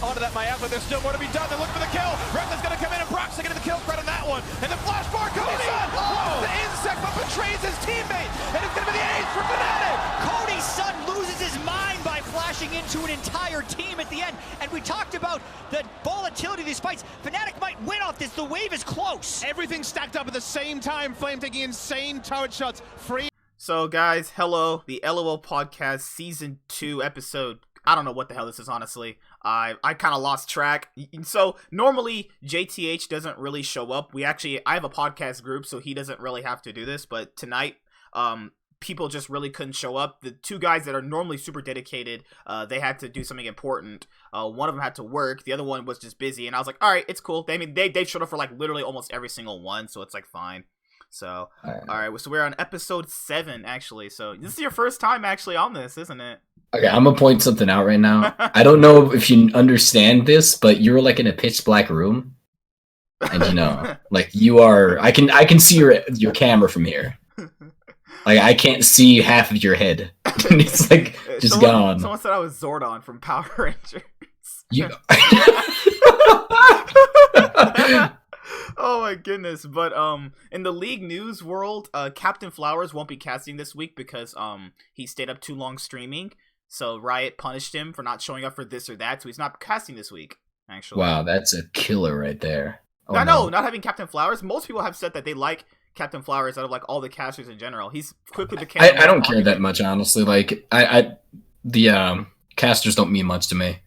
onto that Mayav, but there's still more to be done. They're looking for the kill. Reckless gonna come in and Brock's gonna get the kill credit on that one. And the flash bar, Cody Sun lost the insect but betrays his teammate. And it's gonna be the ace for Fnatic. Cody Sun loses his mind by flashing into an entire team at the end. And we talked about the volatility of these fights. Fnatic might win off this. The wave is close. Everything stacked up at the same time. Flame taking insane turret shots. Free. So guys, hello, the LOL Podcast Season 2 episode. I don't know what the hell this is, honestly. I kind of lost track. So normally JTH doesn't really show up. I have a podcast group, so he doesn't really have to do this. But tonight, people just really couldn't show up. The two guys that are normally super dedicated, they had to do something important. One of them had to work. The other one was just busy. And I was like, all right, it's cool. They showed up for like literally almost every single one. So it's like fine. So, all right. So we're on episode 7, actually. So this is your first time actually on this, isn't it? Okay, I'm gonna point something out right now. I don't know if you understand this, but you're like in a pitch black room, and like you are. I can see your camera from here. Like I can't see half of your head. It's like just gone. Someone said I was Zordon from Power Rangers. You. Oh my goodness. But in the League news world, Captain Flowers won't be casting this week because he stayed up too long streaming. So Riot punished him for not showing up for this or that, so he's not casting this week, actually. Wow, that's a killer right there. Oh, no, not having Captain Flowers. Most people have said that they like Captain Flowers out of like all the casters in general. He's quickly became I don't care that much, honestly. Like the casters don't mean much to me.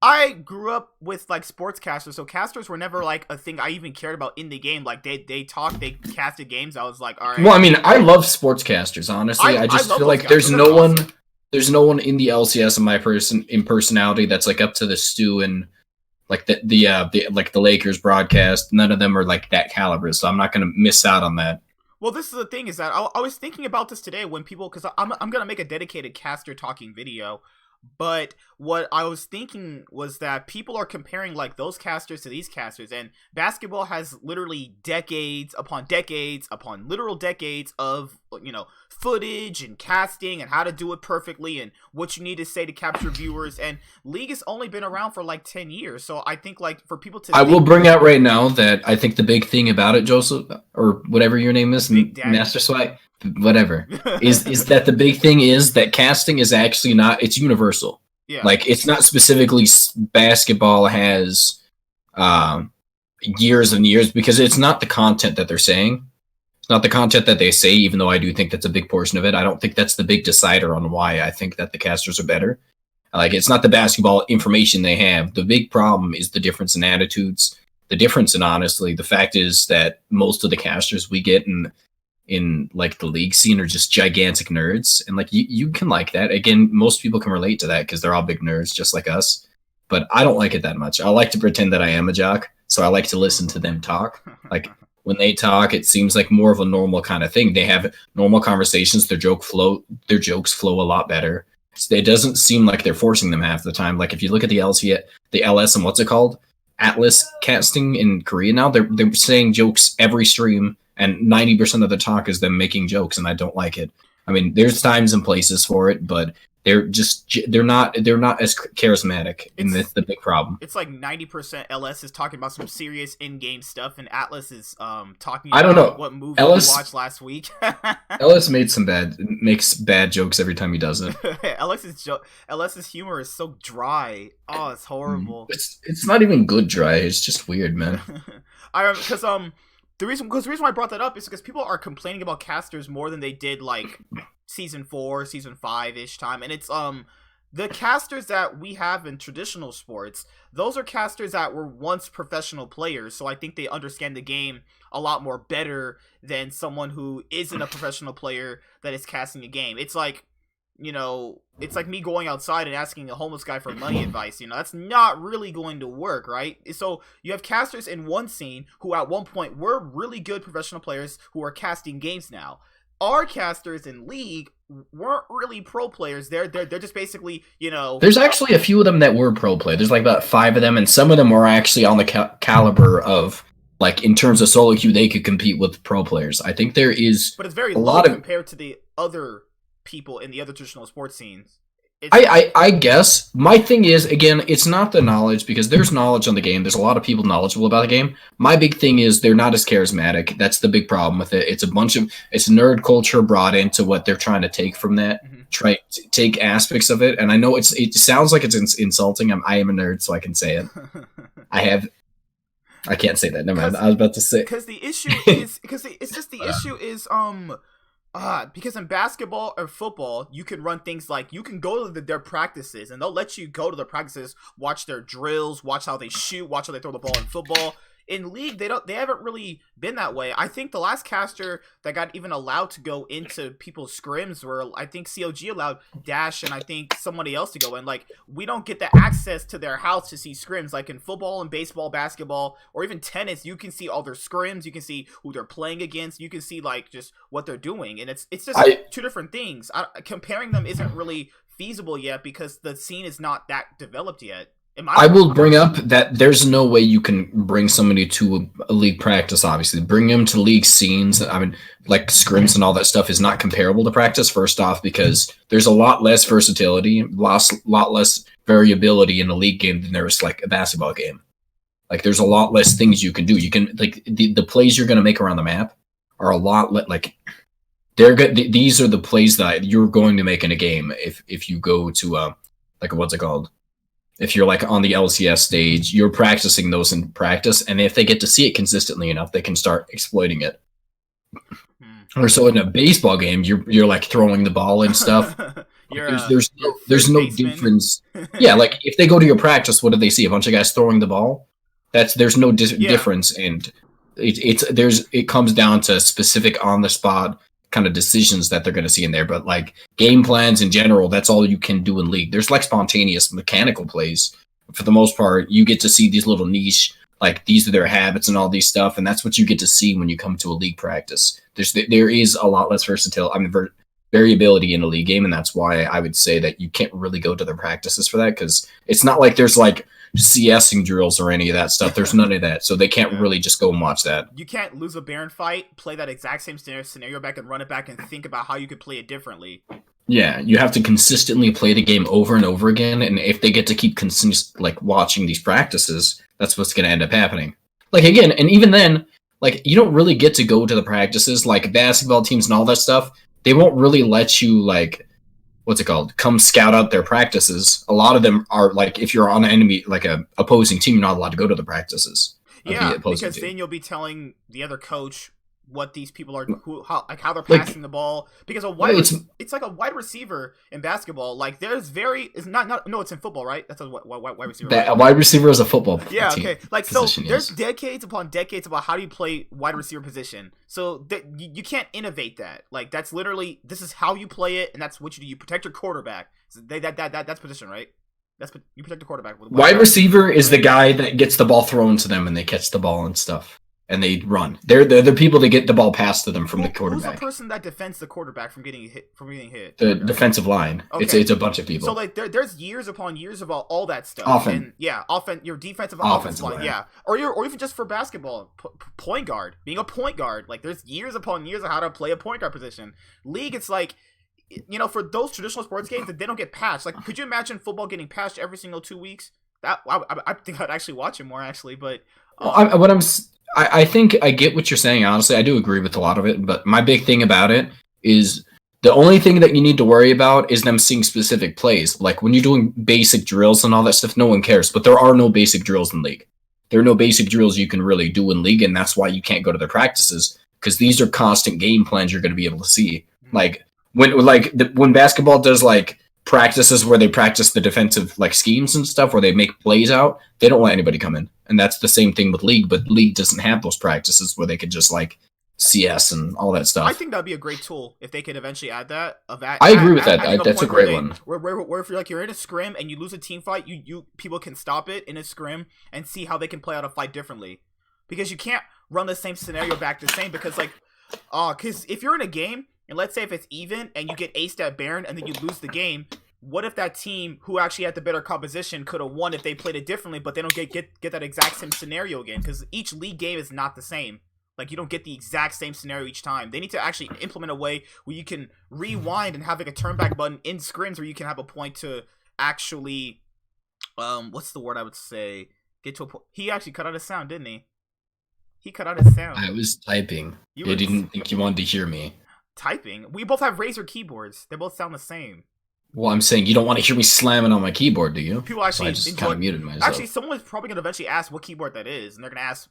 I grew up with like sportscasters, so casters were never like a thing I even cared about in the game. Like they casted games. I was like, all right. Well, I mean, I love sportscasters. Honestly, I just feel like there's no one in the LCS in personality that's like up to the Stu and like the Lakers broadcast. None of them are like that caliber, so I'm not gonna miss out on that. Well, this is the thing is that I was thinking about this today when people, because I'm gonna make a dedicated caster talking video. But what I was thinking was that people are comparing like those casters to these casters, and basketball has literally decades upon literal decades of footage and casting and how to do it perfectly and what you need to say to capture viewers, and League has only been around for like 10 years. So I think like for people to will bring out right now that I think the big thing about it, Joseph, or whatever your name is, Master Swipe, whatever, is that the big thing is that casting is actually not, it's universal. Yeah. Like it's not specifically basketball has years and years, because it's not the content that they're saying. It's not the content that they say, even though I do think that's a big portion of it. I don't think that's the big decider on why I think that the casters are better. Like it's not the basketball information they have. The big problem is the difference in attitudes. The difference in, honestly, the fact is that most of the casters we get in like the League scene are just gigantic nerds, and like you can like that. Again, most people can relate to that because they're all big nerds just like us, but I don't like it that much. I like to pretend that I am a jock, so I like to listen to them talk. Like when they talk, it seems like more of a normal kind of thing. They have normal conversations. Their jokes flow a lot better. It doesn't seem like they're forcing them half the time. Like if you look at the LS and what's it called, Atlas casting in Korea now, they're saying jokes every stream. And 90% of the talk is them making jokes, and I don't like it. I mean, there's times and places for it, but they're not as charismatic, and that's the big problem. It's like 90% LS is talking about some serious in-game stuff, and Atlas is talking I don't about know. what movie LS, we watched last week. LS makes bad jokes every time he does it. LS's humor is so dry. Oh, it's horrible. It's not even good dry. It's just weird, man. I remember because the reason why I brought that up is because people are complaining about casters more than they did like season 4, season 5-ish time, and it's the casters that we have in traditional sports. Those are casters that were once professional players, so I think they understand the game a lot more better than someone who isn't a professional player that is casting a game. It's like it's like me going outside and asking a homeless guy for money advice. That's not really going to work, right? So you have casters in one scene who at one point were really good professional players who are casting games now. Our casters in League weren't really pro players. They're just basically, There's actually a few of them that were pro play. There's like about 5 of them, and some of them were actually on the caliber of, like, in terms of solo queue, they could compete with pro players. I think there is, but it's very low compared to the other people in the other traditional sports scenes. I guess my thing is, again, it's not the knowledge, because there's knowledge on the game. There's a lot of people knowledgeable about the game. My big thing is they're not as charismatic. That's the big problem with it. It's it's nerd culture brought into what they're trying to take from that. Mhm. Try to take aspects of it, and I know it sounds like it's insulting. I am a nerd, so I can say it. I can't say that. Never mind. I was about to say, because the issue is because in basketball or football, you can run things like you can go to their practices, and they'll let you go to their practices, watch their drills, watch how they shoot, watch how they throw the ball in football. In League, they haven't really been that way. I think the last caster that got even allowed to go into people's scrims were, I think COG allowed Dash and I think somebody else to go in. Like, we don't get the access to their house to see scrims. Like in football and baseball, basketball, or even tennis, you can see all their scrims. You can see who they're playing against. You can see like just what they're doing, and it's just two different things. Comparing them isn't really feasible yet because the scene is not that developed yet. I will bring up that there's no way you can bring somebody to a league practice, obviously. Bring them to league scenes, I mean, like scrims and all that stuff is not comparable to practice, first off, because there's a lot less versatility, lot less variability in a league game than there is like a basketball game. Like, there's a lot less things you can do. You can, like, the plays you're going to make around the map are a lot, like, they're good. These are the plays that you're going to make in a game if you go to, like, what's it called? If you're like on the LCS stage, you're practicing those in practice, and if they get to see it consistently enough, they can start exploiting it. Or so in a baseball game, you're like throwing the ball and stuff. There's no difference. Yeah, like if they go to your practice, what do they see? A bunch of guys throwing the ball. There's no difference, and it comes down to specific on the spot kind of decisions that they're going to see in there. But like game plans in general, that's all you can do in League. There's like spontaneous mechanical plays. For the most part, you get to see these little niche, like these are their habits and all these stuff. And that's what you get to see when you come to a League practice. There is a lot less variability in a League game. And that's why I would say that you can't really go to their practices for that. Cause it's not like there's like CSing drills or any of that stuff. There's none of that, so they can't really just go and watch that. You can't lose a Baron fight, play that exact same scenario back and run it back and think about how you could play it differently. Yeah, you have to consistently play the game over and over again, and if they get to keep like watching these practices, that's what's going to end up happening. Like again, and even then, like you don't really get to go to the practices, like basketball teams and all that stuff. They won't really let you like. What's it called? Come scout out their practices. A lot of them are like, if you're on an enemy, like a opposing team, you're not allowed to go to the practices. Yeah, because then you'll be telling the other coach what these people are, how they're passing the ball. Because it's like a wide receiver in basketball. Like it's in football, right? That's a wide receiver. A wide receiver is a football. Yeah, okay. Like so, there's decades upon decades about how do you play wide receiver position. So you can't innovate that. Like that's literally this is how you play it, and that's what you do. You protect your quarterback. So that's position, right? You protect the quarterback. Wide receiver is the guy that gets the ball thrown to them and they catch the ball and stuff. And they run. They're the people that get the ball passed to them from the quarterback. Who's the person that defends the quarterback from getting hit? The defensive line. Okay. It's a bunch of people. So like there's years upon years of all that stuff. Your defensive offensive line. Yeah, or even just for basketball, point guard, being a point guard. Like there's years upon years of how to play a point guard position. League, it's like, you know, for those traditional sports games that they don't get patched. Like, could you imagine football getting patched every single 2 weeks? That I think I'd actually watch it more actually, but. I think I get what you're saying, honestly. I do agree with a lot of it, but my big thing about it is the only thing that you need to worry about is them seeing specific plays. Like when you're doing basic drills and all that stuff, no one cares, but there are no basic drills in League. There are no basic drills you can really do in League, and that's why you can't go to their practices, because these are constant game plans you're going to be able to see. Like when basketball does like practices where they practice the defensive like schemes and stuff where they make plays out, they don't let anybody come in. And that's the same thing with League, but League doesn't have those practices where they could just like CS and all that stuff. I think that'd be a great tool if they could eventually add that. I agree with that. That's a great one. Where if you're in a scrim and you lose a team fight, you people can stop it in a scrim and see how they can play out a fight differently. Because you can't run the same scenario back the same, because because if you're in a game and let's say if it's even and you get aced at Baron and then you lose the game, what if that team who actually had the better composition could have won if they played it differently, but they don't get that exact same scenario again? Because each League game is not the same. Like, you don't get the exact same scenario each time. They need to actually implement a way where you can rewind and have like a turn back button in scrims where you can have a point to actually, what's the word I would say? Get to a point. He actually cut out his sound, didn't he? He cut out his sound. I was typing. You I were didn't think you wanted to hear me. typing. We both have Razer keyboards. They both sound the same. Well, I'm saying you don't want to hear me slamming on my keyboard, do you? People actually so I just enjoy- kind of muted myself. Actually, someone is probably gonna eventually ask what keyboard that is, and they're gonna ask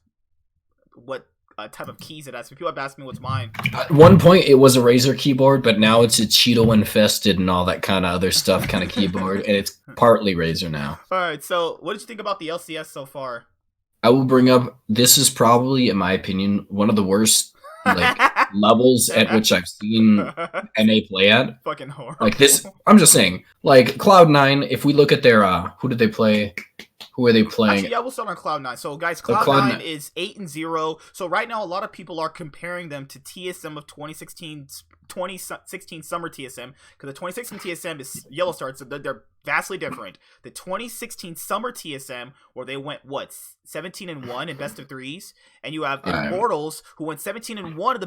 what type of keys it has. People have asked me what's mine. At one point, it was a Razer keyboard, but now it's a Cheeto infested and all that kind of other stuff kind of keyboard, and it's partly Razer now. All right. So, what did you think about the LCS so far? I will bring up, this is probably, in my opinion, one of the worst like levels at which I've seen NA play at. Fucking horrible. Like this, I'm just saying, like Cloud9, if we look at their, who did they play? Who are they playing? Actually, yeah, we'll start on Cloud9. So, guys, Cloud9 Cloud9 is 8-0. So, right now, a lot of people are comparing them to TSM of 2016 summer TSM, because the 2016 TSM is yellow start, so they're vastly different. The 2016 summer TSM, where they went 17-1 in best of threes, and you have Immortals who went 17-1 in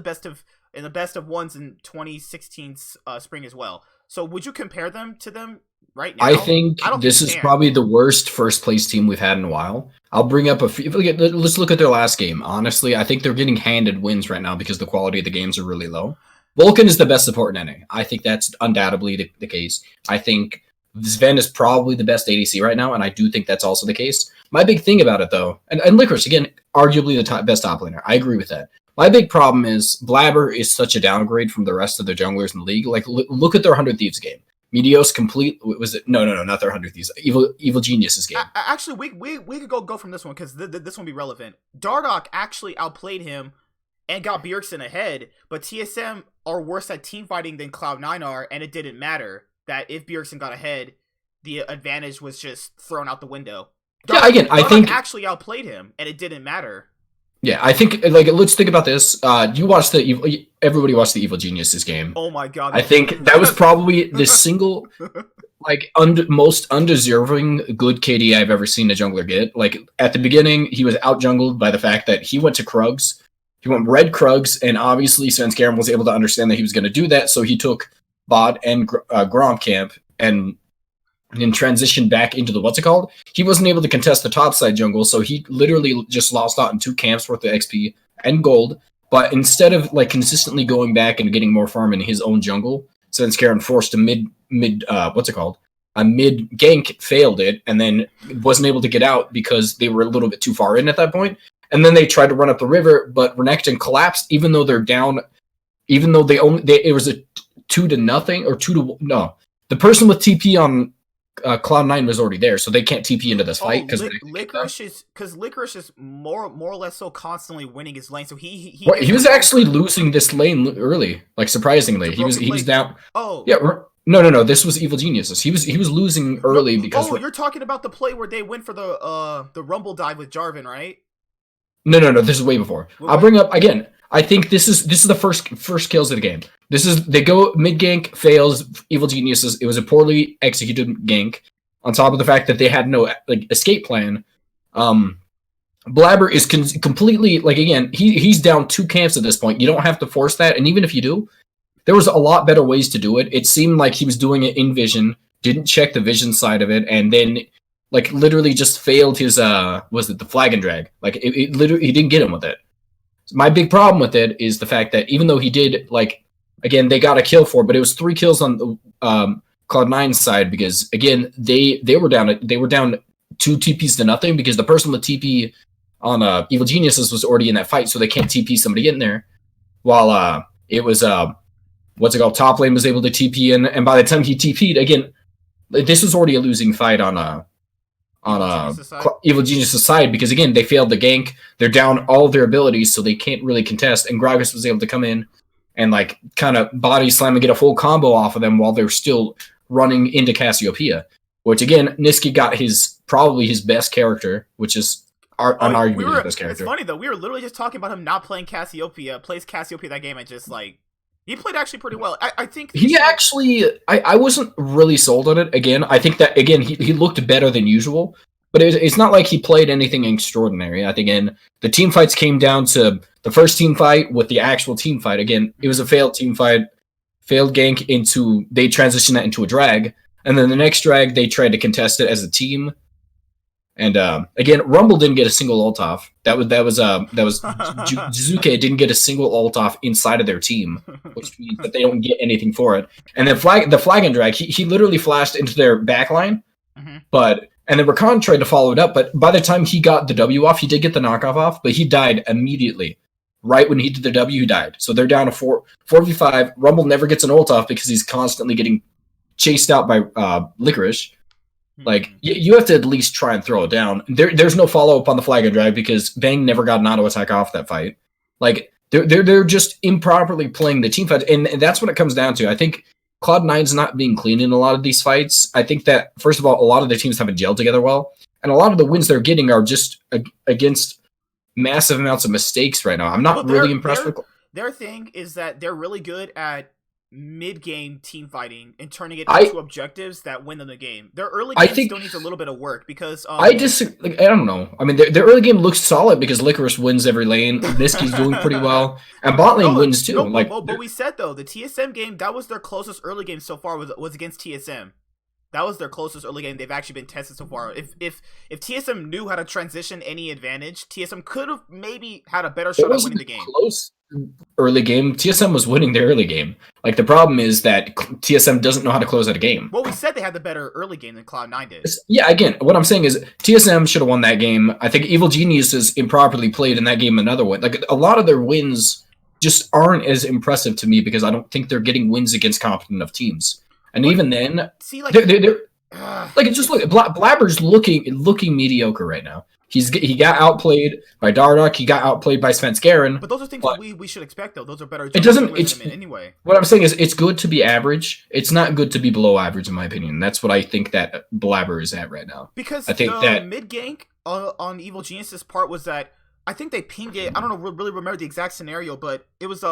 the best of ones in 2016 spring as well. So, would you compare them to them? Right now, I think this you is can. probably the worst first place team we've had in a while. I'll bring up a few. Let's look at their last game. Honestly, I think they're getting handed wins right now because the quality of the games are really low. Vulcan is the best support in NA. I think that's undoubtedly the case. I think Sven is probably the best ADC right now, and I do think that's also the case. My big thing about it, though, and Licorice, again, arguably the best top laner. I agree with that. My big problem is Blabber is such a downgrade from the rest of the junglers in the league. Like, look at their 100 Thieves game. Meteos complete was it? No, not their 100 Thieves. Evil Genius's game. Actually, we could go from this one because this one be relevant. Dardoch actually outplayed him and got Bjergsen ahead, but TSM are worse at team fighting than Cloud9 are, and it didn't matter that if Bjergsen got ahead, the advantage was just thrown out the window. Yeah, again, I think actually outplayed him, and it didn't matter. Yeah, I think, like, let's think about this. You watched everybody watched the Evil Geniuses game. Oh my god. I think that was probably the single, like, most undeserving good KD I've ever seen a jungler get. Like, at the beginning, he was out-jungled by the fact that he went to Krugs. He went red Krugs, and obviously Svenskeren was able to understand that he was going to do that, so he took bot and Gromp camp and transitioned back into the what's it called? He wasn't able to contest the topside jungle, so he literally just lost out in 2 camps worth of XP and gold. But instead of like consistently going back and getting more farm in his own jungle, Svenskeren forced a mid gank, failed it, and then wasn't able to get out because they were a little bit too far in at that point. And then they tried to run up the river, but Renekton collapsed, even though they're down. Even though it was a 2-0 or 2-1. The person with TP on Cloud9 was already there, so they can't TP into this fight because Licorice is more or less so constantly winning his lane. So he was actually losing this lane early, like surprisingly. He was down. Oh yeah, no. This was Evil Geniuses. He was losing early because. Oh, you're talking about the play where they went for the Rumble dive with Jarvan, right? No. This is way before. I'll bring up again. I think this is the first kills of the game. They go mid gank, fails, Evil Geniuses. It was a poorly executed gank. On top of the fact that they had no like escape plan. Blabber is completely like again. He's down 2 camps at this point. You don't have to force that, and even if you do, there was a lot better ways to do it. It seemed like he was doing it in vision, didn't check the vision side of it, and then like literally just failed his was it the flag and drag? Like it literally he didn't get him with it. My big problem with it is the fact that even though he did, like, again, they got a kill for, but it was 3 kills on the Cloud9's side because, again, they were down 2 TPs to nothing because the person with TP on Evil Geniuses was already in that fight, so they can't TP somebody in there. While it was top lane was able to TP in, and by the time he TP'd, again, this was already a losing fight on Evil Genius' side because again they failed the gank. They're down all of their abilities, so they can't really contest. And Gragas was able to come in and like kind of body slam and get a full combo off of them while they're still running into Cassiopeia. Which again, Niski got probably his best character, which is unarguably his best character. It's funny though. We were literally just talking about him not playing Cassiopeia. Plays Cassiopeia that game and just like. He played actually pretty well. I think he actually. I wasn't really sold on it. Again, I think that again he looked better than usual. but it's not like he played anything extraordinary. I think again, the team fights came down to the first team fight with the actual team fight. Again, it was a failed team fight, failed gank into they transitioned that into a drag, and then the next drag they tried to contest it as a team. And again, Rumble didn't get a single ult off. That was Jizuke didn't get a single ult off inside of their team, which means that they don't get anything for it. And then the flag and drag, he literally flashed into their backline, and then Rakan tried to follow it up, but by the time he got the W off, he did get the knockoff off, but he died immediately. Right when he did the W, he died. So they're down to 4v5. Rumble never gets an ult off because he's constantly getting chased out by Licorice. Like, you have to at least try and throw it down. There's no follow-up on the flag and drag because Bang never got an auto attack off that fight. Like, they're just improperly playing the team fight, and that's what it comes down to. I think Cloud9's not being clean in a lot of these fights. I think that, first of all, a lot of their teams haven't gelled together well, and a lot of the wins they're getting are just against massive amounts of mistakes right now. I'm not really impressed with... Their thing is that they're really good at mid-game team fighting and turning it into objectives that win them the game. Their early game still needs a little bit of work because I don't know. I mean, their early game looks solid because Licorice wins every lane. Niski's doing pretty well, and bot lane wins too. But we said though the TSM game, that was their closest early game so far was against TSM. That was their closest early game they've actually been tested so far. If TSM knew how to transition any advantage, TSM could have maybe had a better shot at winning the game. Close early game. TSM was winning their early game. Like, the problem is that TSM doesn't know how to close out a game. Well, we said they had the better early game than Cloud9 did. Yeah, again, what I'm saying is TSM should have won that game. I think Evil Geniuses improperly played in that game another one. Like, a lot of their wins just aren't as impressive to me because I don't think they're getting wins against competent enough teams. And even then, see, like, they're like, it's just look, Blabber's looking mediocre right now. He got outplayed by Dardoch. He got outplayed by Svenskeren. But those are things that we should expect, though. Those are better. It doesn't. It's anyway. What I'm saying is, it's good to be average. It's not good to be below average, in my opinion. That's what I think that Blabber is at right now. Because I think the mid gank on Evil Genius's part was that I think they pinged it. I don't know, really remember the exact scenario, but it was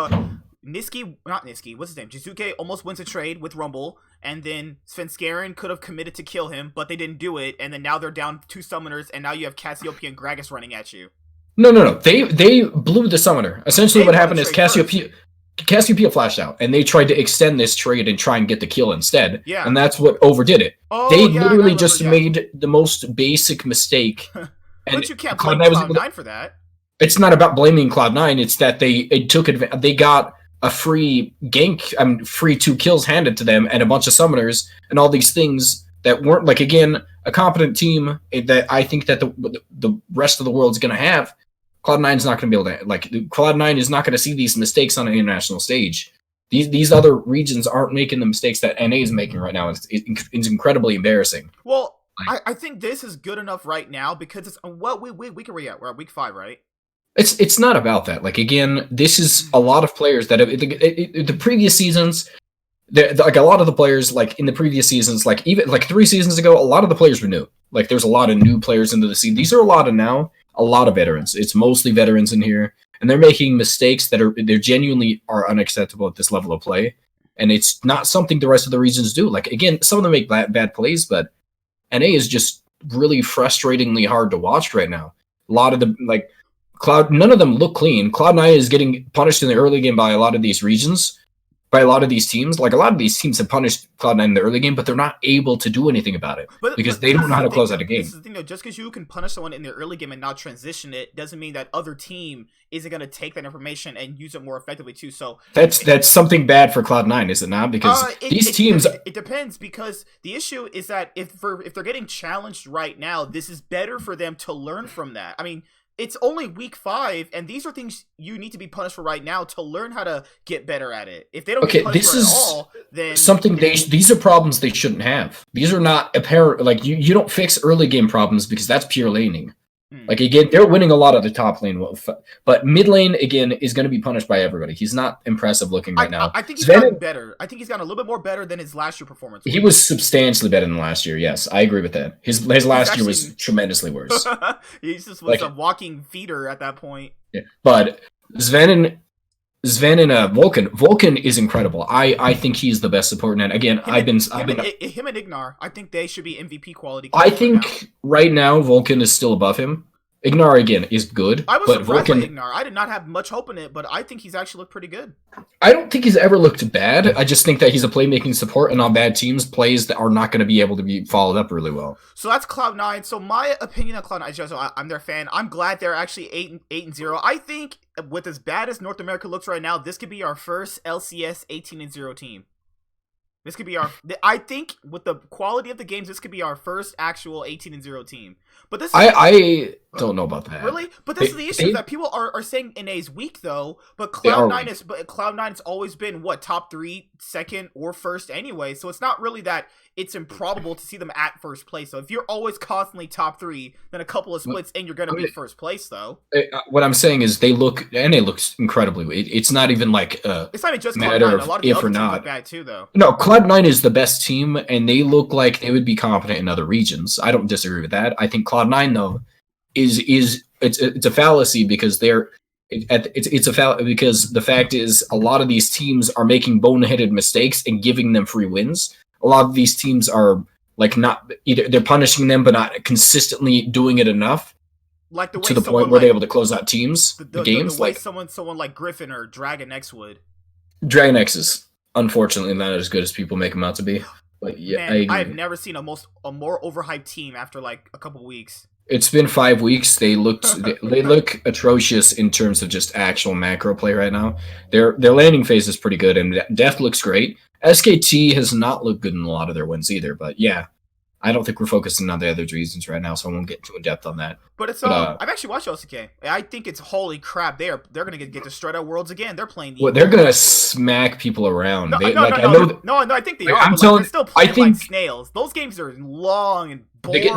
Niski, not Niski, what's his name? Jizuke almost wins a trade with Rumble, and then Svenskeren could have committed to kill him, but they didn't do it, and then now they're down 2 summoners, and now you have Cassiopeia and Gragas running at you. No. They blew the summoner. Essentially what happened is Cassiopeia flashed out, and they tried to extend this trade and try and get the kill instead. Yeah. And that's what overdid it. They literally just made the most basic mistake. But you can't blame Cloud9 for that. It's not about blaming Cloud9, it's that they got a free gank, free 2 kills handed to them, and a bunch of summoners, and all these things that weren't, like, again, a competent team that I think that the rest of the world's going to have. Cloud9's not going to be able to, like, Cloud9 is not going to see these mistakes on an international stage. These other regions aren't making the mistakes that NA is making right now. It's incredibly embarrassing. Well, I think this is good enough right now because it's what we can react. We're at week 5, right? It's not about that. Like, again, this is a lot of players that have the previous seasons. Like, a lot of the players, like, in the previous seasons, like, even like 3 seasons ago, a lot of the players were new. Like, there's a lot of new players into the scene. These are a lot of veterans. It's mostly veterans in here, and they're making mistakes that are genuinely are unacceptable at this level of play. And it's not something the rest of the regions do. Like, again, some of them make bad plays, but NA is just really frustratingly hard to watch right now. A lot of the, like, none of them look clean. Cloud9 is getting punished in the early game by a lot of these regions, by a lot of these teams. Like, a lot of these teams have punished Cloud9 in the early game, but they're not able to do anything about it because they don't know how to close out a game. This is the thing, though. Just because you can punish someone in the early game and not transition it doesn't mean that other team isn't going to take that information and use it more effectively too. So that's something bad for Cloud9, is it not? Because these teams, it depends. Because the issue is that if they're getting challenged right now, this is better for them to learn from that. I mean, it's only week 5, and these are things you need to be punished for right now to learn how to get better at it. If they don't get punished for it at all, then something these are problems they shouldn't have. These are not apparent. Like, you don't fix early game problems because that's pure laning. Like, again, they're winning a lot of the top lane, but mid lane, again, is going to be punished by everybody. He's not impressive looking right now. I think he's gotten better. I think he's gotten a little bit more better than his last year performance. He was substantially better than last year. Yes, I agree with that. His last year was tremendously worse. He just was a walking feeder at that point. Yeah. But Sven Sven and Vulcan. Vulcan is incredible. I think he's the best support net. Again, Him and Ignar, I think they should be MVP quality. I think right now Vulcan is still above him. Ignar again is good. I was but surprised Vulcan, by Ignar. I did not have much hope in it, but I think he's actually looked pretty good. I don't think he's ever looked bad. I just think that he's a playmaking support, and on bad teams, plays that are not going to be able to be followed up really well. So that's Cloud9. So my opinion on Cloud9, I'm their fan. I'm glad they're actually 8-0. I think with as bad as North America looks right now, this could be our first LCS 18-0 team. This could be I think with the quality of the games, this could be our first actual 18-0 team. But this I don't know about that. Really? But this is the issue that people are saying NA is weak though. But Cloud9's always been what, top 3, second, or first anyway. So it's not really that it's improbable to see them at first place. So if you're always constantly top 3, then a couple of splits and you're gonna be first place though. What I'm saying is NA looks incredibly. It's not even like it's not even just matter Cloud9. of A lot of the if other or teams not. look bad too though. No, Cloud9 is the best team, and they look like they would be competent in other regions. I don't disagree with that. I think Cloud9 though is it's a fallacy because it's a fallacy because the fact is a lot of these teams are making boneheaded mistakes and giving them free wins. A lot of these teams are like not either they're punishing them but not consistently doing it enough. Like the way to the point where they're able to close out teams, the games. The way someone like Griffin or Dragon X would. Dragon X is unfortunately not as good as people make him out to be. But yeah, man, I've never seen a more overhyped team after like a couple weeks. It's been 5 weeks. They look atrocious in terms of just actual macro play right now. Their landing phase is pretty good, and Deft looks great. SKT has not looked good in a lot of their wins either, but yeah, I don't think we're focusing on the other reasons right now, so I won't get too in depth on that. But it's I've actually watched LCK. I think it's holy crap. They're gonna get destroyed at Worlds again. They're playing. They're gonna smack people around. No, I think they are. I'm telling. They're still playing like snails. Those games are long and boring.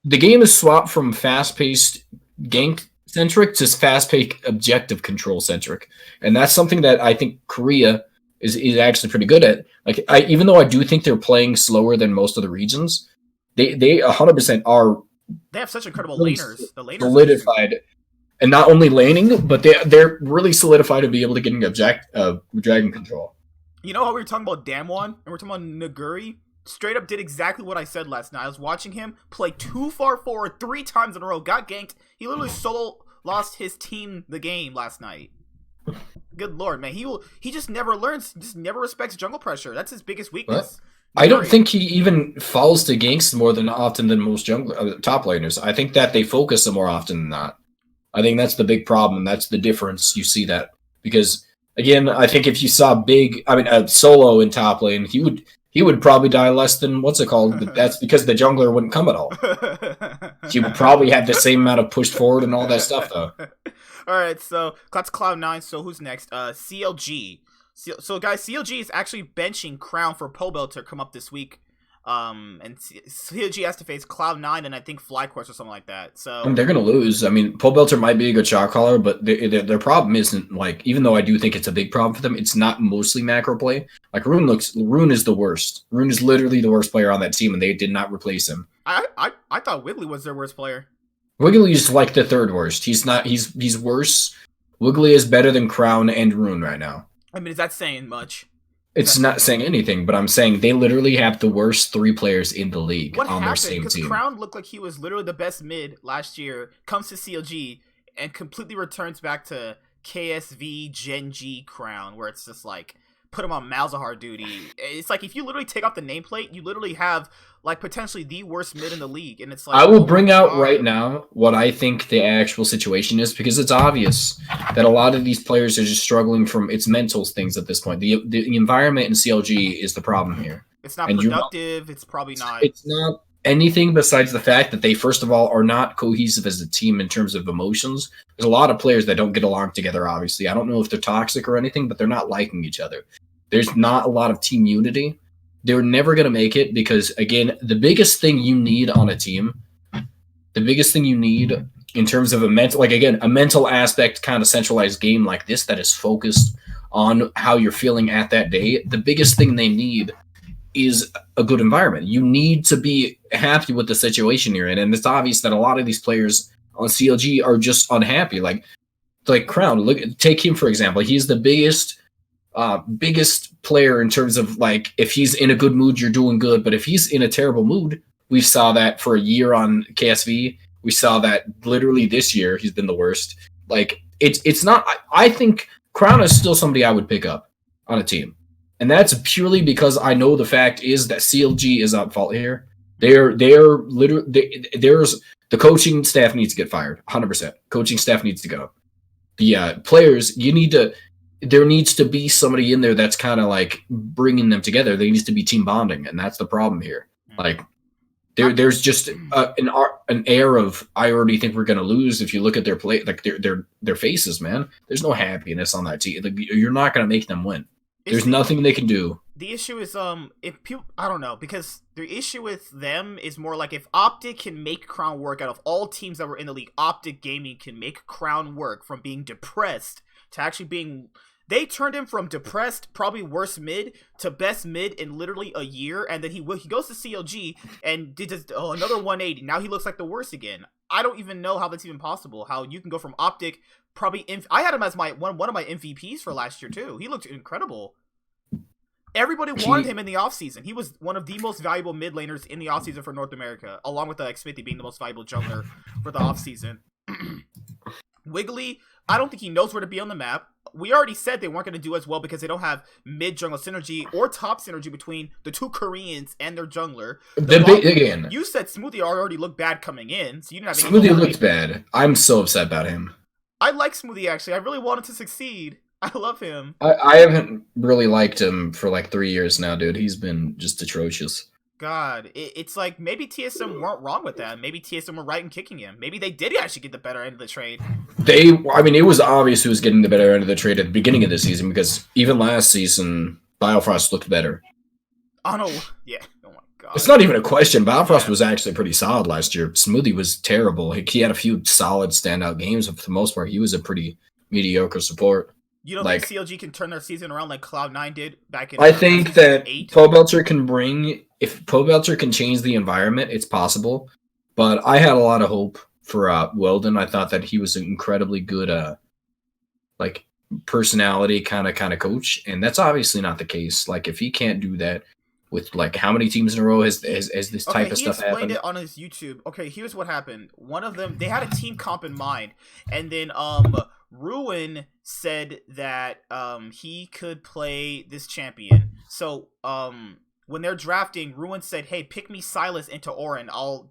The game is swapped from fast-paced gank-centric to fast-paced objective control-centric. And that's something that I think Korea is actually pretty good at. Like, even though I do think they're playing slower than most of the regions, they 100% are... They have such incredible laners. The laners solidified. And not only laning, but they're really solidified to be able to get dragon control. You know how we were talking about Damwon and we're talking about Naguri? Straight up did exactly what I said last night. I was watching him play too far forward 3 times in a row. Got ganked. He literally solo lost his team the game last night. Good lord, man. He just never learns. Just never respects jungle pressure. That's his biggest weakness. I don't think he even falls to ganks more than often than most top laners. I think that they focus more often than not. I think that's the big problem. That's the difference. You see that because again, I think if you saw Solo in top lane, he would probably die less than what's it called. But that's because the jungler wouldn't come at all. He would probably have the same amount of pushed forward and all that stuff though. All right, so that's Cloud9. So who's next? CLG. So guys, CLG is actually benching Crown for Pobel to come up this week. And CLG has to face Cloud9 and I think FlyQuest or something like that. So they're gonna lose. I mean, Pobelter might be a good shot caller, but their problem isn't like. Even though I do think it's a big problem for them, it's not mostly macro play. Like Rune is the worst. Rune is literally the worst player on that team, and they did not replace him. I thought Wiggly was their worst player. Wiggly is like the third worst. He's not. He's worse. Wiggly is better than Crown and Rune right now. I mean, is that saying much? It's not saying anything, but I'm saying they literally have the worst 3 players in the league on their same team. Because Crown looked like he was literally the best mid last year, comes to CLG, and completely returns back to KSV Gen G Crown, where it's just like, put him on Malzahar duty. It's like, if you literally take off the nameplate, you literally have, like, potentially the worst mid in the league, and it's like... I will bring out right now what I think the actual situation is, because it's obvious that a lot of these players are just struggling from its mental things at this point. The environment in CLG is the problem here. It's not productive, it's probably not... It's not anything besides the fact that they, first of all, are not cohesive as a team in terms of emotions. There's a lot of players that don't get along together, obviously. I don't know if they're toxic or anything, but they're not liking each other. There's not a lot of team unity. They're never going to make it because, again, the biggest thing you need on a team, the biggest thing you need in terms of a mental aspect kind of centralized game like this that is focused on how you're feeling at that day, the biggest thing they need is a good environment. You need to be happy with the situation you're in. And it's obvious that a lot of these players on CLG are just unhappy. Like, like Crown, take him for example. He's the biggest player in terms of like if he's in a good mood, you're doing good. But if he's in a terrible mood, we saw that for a year on KSV. We saw that literally this year he's been the worst. Like it's not. I think Crown is still somebody I would pick up on a team, and that's purely because I know the fact is that CLG is at fault here. They're literally there's the coaching staff needs to get fired. 100%. Coaching staff needs to go. The players, there needs to be somebody in there that's kind of like bringing them together. There needs to be team bonding, and that's the problem here. Like, there's just an air of I already think we're gonna lose. If you look at their play, like their faces, man, there's no happiness on that team. Like, you're not gonna make them win. There's nothing they can do. The issue is if people, I don't know, because the issue with them is more like if Optic can make Crown work out of all teams that were in the league, Optic Gaming can make Crown work from being depressed to actually being. They turned him from depressed, probably worst mid, to best mid in literally a year, and then he goes to CLG and did just another 180. Now he looks like the worst again. I don't even know how that's even possible. How you can go from Optic, probably I had him as my one of my MVPs for last year too. He looked incredible. Everybody wanted him in the offseason. He was one of the most valuable mid laners in the offseason for North America, along with Xmithy being the most valuable jungler for the offseason. Wiggly, I don't think he knows where to be on the map. We already said they weren't going to do as well because they don't have mid-jungle synergy or top synergy between the two Koreans and their jungler. Again, you said Smoothie already looked bad coming in, so you didn't have Smoothie looked bad. I'm so upset about him. I like Smoothie, actually. I really wanted to succeed. I love him. I haven't really liked him for like 3 years now, dude. He's been just atrocious. God, it's like maybe TSM weren't wrong with that. Maybe TSM were right in kicking him. Maybe they did actually get the better end of the trade. It was obvious who was getting the better end of the trade at the beginning of the season because even last season, Biofrost looked better. Oh no, yeah. Oh my god. It's not even a question. Biofrost was actually pretty solid last year. Smoothie was terrible. He had a few solid standout games, but for the most part, he was a pretty mediocre support. You don't think CLG can turn their season around like Cloud9 did back in? I think that Pobelter can if Pobelter can change the environment, it's possible. But I had a lot of hope for Weldon. I thought that he was an incredibly good, personality kind of coach, and that's obviously not the case. Like, if he can't do that with like how many teams in a row has this type of stuff happened? He explained it on his YouTube. Okay, here's what happened. One of them, they had a team comp in mind, and then Ruin said that he could play this champion. So when they're drafting, Ruin said, "Hey, pick me Silas into Orin. I'll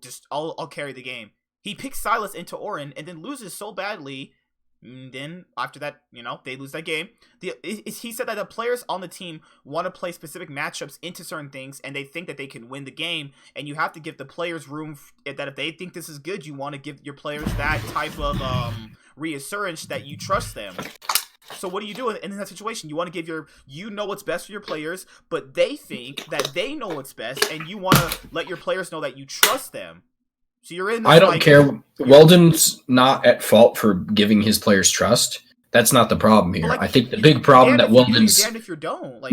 carry the game." He picks Silas into Orin and then loses so badly. Then after that, they lose that game. He said that the players on the team want to play specific matchups into certain things, and they think that they can win the game. And you have to give the players room that if they think this is good, you want to give your players that type of reassurance that you trust them. So what do you do in that situation? You want to give you know what's best for your players, but they think that they know what's best, and you want to let your players know that you trust them. So you're in this, I don't care. Weldon's not at fault for giving his players trust. That's not the problem here. I think the big problem that Weldon's damned if you don't.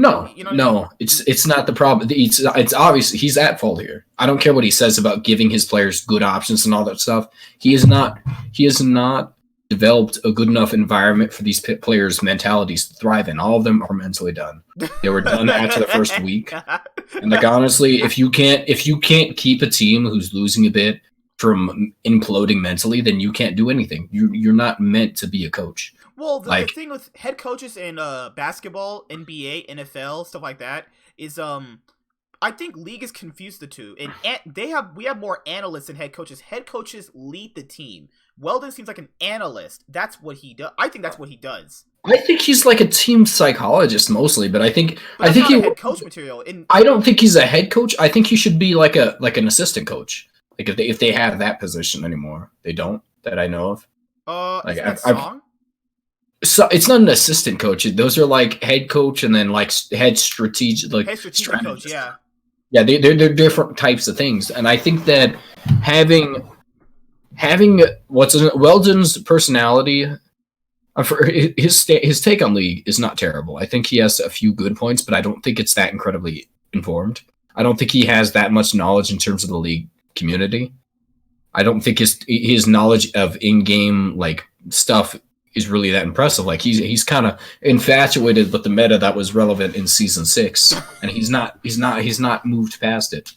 It's not the problem. It's obvious he's at fault here. I don't care what he says about giving his players good options and all that stuff. He has not developed a good enough environment for these players' mentalities to thrive in. All of them are mentally done. They were done after the first week. And like, honestly, if you can't keep a team who's losing a bit from imploding mentally, then you can't do anything. You're not meant to be a coach. Well, the thing with head coaches in basketball, NBA, NFL, stuff like that is I think league has confused the two, and we have more analysts than head coaches. Head coaches lead the team. Weldon seems like an analyst. That's what he does. I think that's what he does. I think he's like a team psychologist mostly, but I think he head coach material. I don't think he's a head coach. I think he should be like an assistant coach. Like if they have that position anymore, they don't that I know of. So it's not an assistant coach. Those are like head coach and then like head strategic coach. Yeah. Yeah, they're different types of things, and I think that having Weldon's personality, his take on league is not terrible. I think he has a few good points, but I don't think it's that incredibly informed. I don't think he has that much knowledge in terms of the league community. I don't think his knowledge of in-game like stuff is really that impressive. Like he's kind of infatuated with the meta that was relevant in season 6, and he's not moved past it.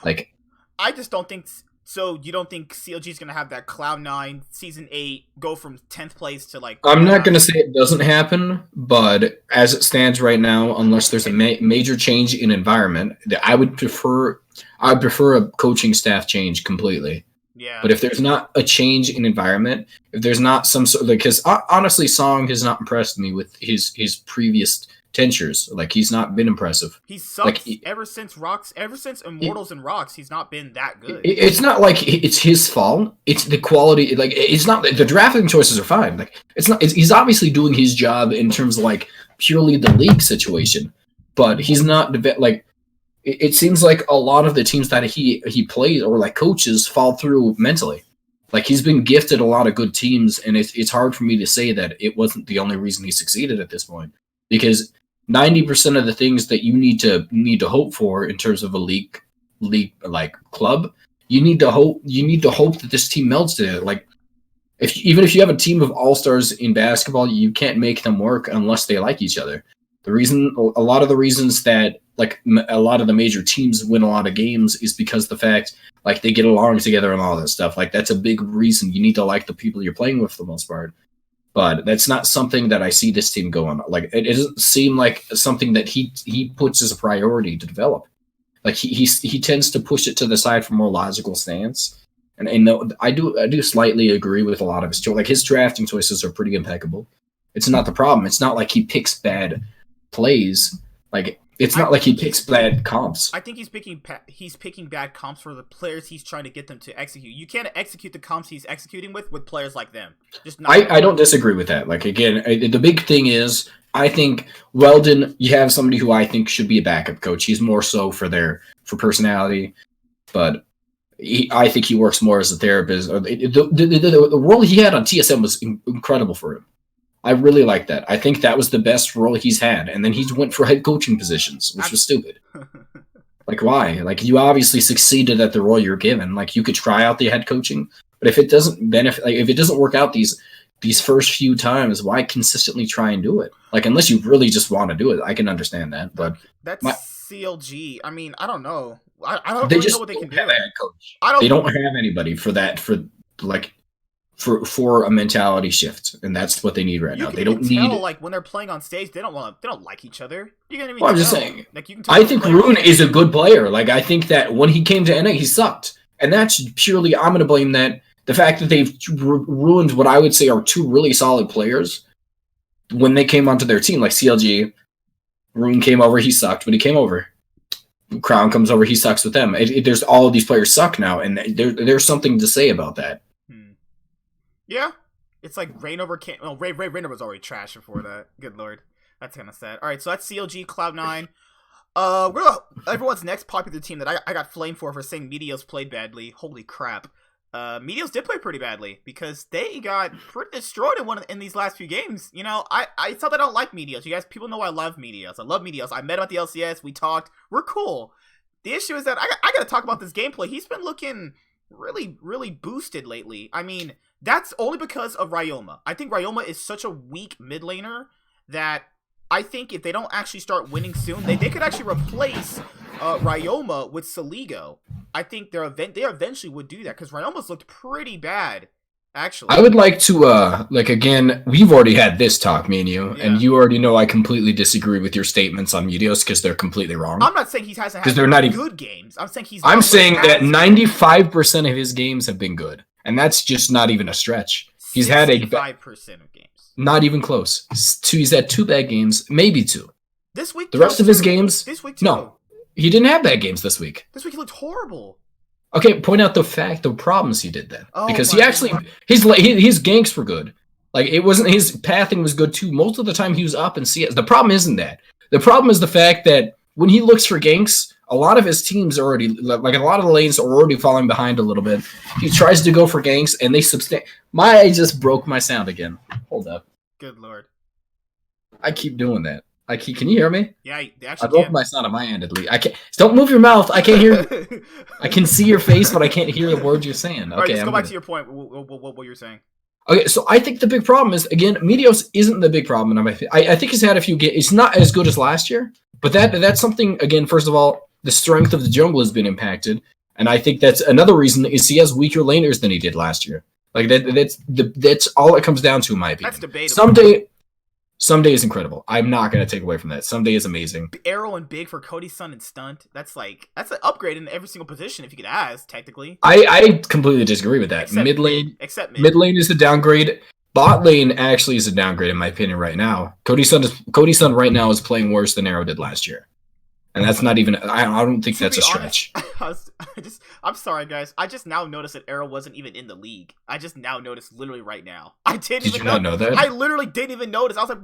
Like, I just don't think so. You don't think CLG is gonna have that Cloud9 season 8 go from 10th place to like? I'm not gonna say it doesn't happen, but as it stands right now, unless there's a major change in environment, I would prefer a coaching staff change completely. Yeah. But if there's not a change in environment, if there's not some sort, because honestly, Song has not impressed me with his previous tentures. Like, he's not been impressive. He sucks ever since Immortals and Rocks. He's not been that good. It's not like it's his fault. It's the quality. Like, it's not the drafting choices are fine. Like, it's not. He's obviously doing his job in terms of like purely the league situation, but he's not like. It seems like a lot of the teams that he plays or like coaches fall through mentally. Like, he's been gifted a lot of good teams, and it's hard for me to say that it wasn't the only reason he succeeded at this point, because 90% of the things that you need to hope for in terms of a league like club, you need to hope that this team melts to it. Like, even if you have a team of all-stars in basketball, you can't make them work unless they like each other. A lot of the reasons that like a lot of the major teams win a lot of games is because the fact like they get along together and all that stuff. Like, that's a big reason. You need to like the people you're playing with for the most part. But that's not something that I see this team going on. Like, it doesn't seem like something that he puts as a priority to develop. Like, he tends to push it to the side for more logical stance. And I do slightly agree with a lot of his choices. Like, his drafting choices are pretty impeccable. It's not the problem. It's not like he picks bad plays. Like, it's not like he picks bad comps. I think he's picking bad comps for the players he's trying to get them to execute. You can't execute the comps he's executing with players like them. Just not. I don't disagree with that. Like, again, the big thing is, I think Weldon, you have somebody who I think should be a backup coach. He's more so for personality, but I think he works more as a therapist. The role he had on TSM was incredible for him. I really like that. I think that was the best role he's had. And then he went for head coaching positions, which was stupid. Like, why? Like, you obviously succeeded at the role you're given. Like, you could try out the head coaching, but if it doesn't benefit, like, if it doesn't work out these first few times, why consistently try and do it? Like, unless you really just want to do it, I can understand that. But that's CLG. I mean, I don't know. I don't really know what they can do. Have a head coach. They don't have anybody for that. For a mentality shift, and that's what they need right now. They don't need like when they're playing on stage, they don't like each other. You know what I mean? Well, I'm just saying. Like, you can I think Rune is a good player. Like, I think that when he came to NA, he sucked, and that's purely I'm going to blame that the fact that they've ruined what I would say are two really solid players when they came onto their team. Like CLG, Rune came over, he sucked, but he came over. Crown comes over, he sucks with them. There's all of these players suck now, and there's something to say about that. Yeah, it's like Rainover can't. Well, Rainover was already trash before that. Good lord, that's kind of sad. All right, so that's CLG Cloud9. Everyone's next popular team that I got flamed for saying Meteos played badly. Holy crap, Meteos did play pretty badly because they got pretty destroyed in these last few games. You know, I thought I don't like Meteos. You guys, people know I love Meteos. I love Meteos. I met him at the LCS. We talked. We're cool. The issue is that I got to talk about this gameplay. He's been looking really, really boosted lately. I mean, that's only because of Ryoma. I think Ryoma is such a weak mid laner that I think if they don't actually start winning soon, they could actually replace Ryoma with Saligo. I think they eventually would do that because Ryoma's looked pretty bad, actually. I would like to, again, we've already had this talk, me and you, and you already know I completely disagree with your statements on Meteos because they're completely wrong. I'm not saying he hasn't had good games. I'm saying I'm saying that 95% of his games have been good. And that's just not even a stretch. He's had 5% of games. Not even close. He's had 2 bad games, maybe 2. This week, the rest of his games. This week, too. No, he didn't have bad games this week. This week he looked horrible. Okay, point out the problems he did then, because he actually his ganks were good. Like, it wasn't his pathing was good too. Most of the time he was up and CS. The problem isn't that. The problem is the fact that when he looks for ganks, a lot of his teams are already, like, a lot of the lanes are already falling behind a little bit. He tries to go for ganks, and they I just broke my sound again. Hold up. Good lord. I keep doing that. Can you hear me? Yeah, they actually I broke my sound on my end, at least. I can't. Don't move your mouth. I can't hear. I can see your face, but I can't hear the words you're saying. Okay, All right, let's go back to your point. What you're saying. Okay, so I think the big problem is, again, Meteos isn't the big problem. I think he's had a few games. It's not as good as last year, but that's something, again, first of all, the strength of the jungle has been impacted. And I think that's another reason is he has weaker laners than he did last year. Like that's all it comes down to, in my opinion. That's debatable. Someday is incredible. I'm not going to take away from that. Someday is amazing. Arrow and Big for Cody Sun and Stunt. That's an upgrade in every single position if you could ask, technically. I completely disagree with that. Except Mid lane is the downgrade. Bot lane actually is a downgrade in my opinion right now. Cody Sun right now is playing worse than Arrow did last year. And that's not even I don't think that's a stretch. I'm sorry guys. I just now noticed that Arrow wasn't even in the league. I just now noticed literally right now. Did you not know that? I literally didn't even notice. I was like,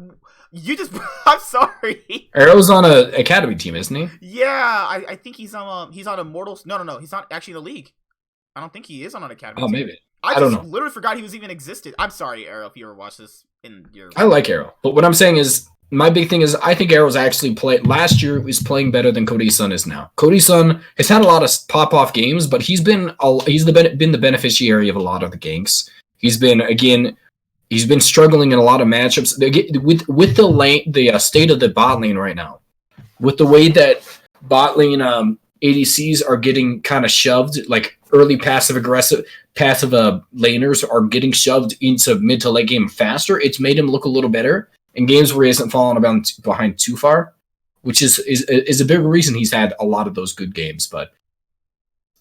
you just I'm sorry. Arrow's on a academy team, isn't he? Yeah, I think he's on Immortals. No, he's not actually in the league. I don't think he is on an academy team. Maybe. I don't know. Literally forgot he was even existed. I'm sorry, Arrow, if you ever watched this in your I like Arrow. But what I'm saying is my big thing is I think Arrow's actually last year was playing better than Cody Sun is now. Cody Sun has had a lot of pop-off games, but he's been the beneficiary of a lot of the ganks. He's been struggling in a lot of matchups with the state of the bot lane right now. With the way that bot lane ADCs are getting kind of shoved, like early passive laners are getting shoved into mid to late game faster. It's made him look a little better in games where he hasn't fallen behind too far, which is a big reason he's had a lot of those good games. But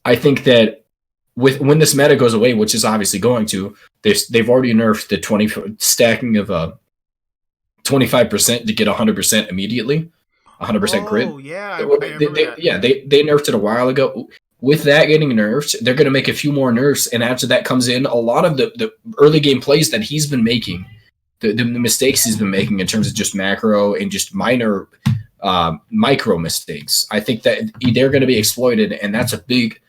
I think that when this meta goes away, which is obviously going to, they've already nerfed the stacking of 25% to get 100% immediately, 100% crit. Oh yeah, they nerfed it a while ago. With that getting nerfed, they're going to make a few more nerfs, and after that comes in a lot of the early game plays that he's been making. The mistakes he's been making in terms of just macro and just minor micro mistakes. I think that they're going to be exploited, and that's a big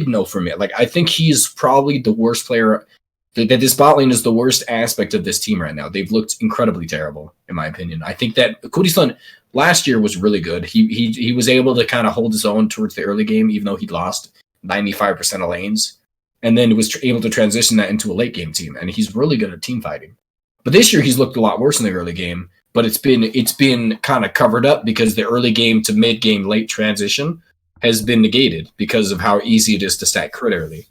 no for me. Like I think he's probably the worst player. That this bot lane is the worst aspect of this team right now. They've looked incredibly terrible, in my opinion. I think that Cody Sun last year was really good. He was able to kind of hold his own towards the early game, even though he lost 95% of lanes, and then was able to transition that into a late game team. And he's really good at team fighting. But this year he's looked a lot worse in the early game, but it's been kind of covered up because the early game to mid game late transition has been negated because of how easy it is to stack crit early.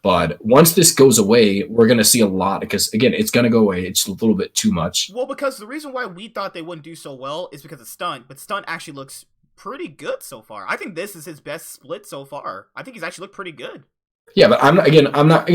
But once this goes away, we're going to see a lot because, again, it's going to go away. It's a little bit too much. Well, because the reason why we thought they wouldn't do so well is because of Stunt, but Stunt actually looks pretty good so far. I think this is his best split so far. I think he's actually looked pretty good. Yeah, but I'm not.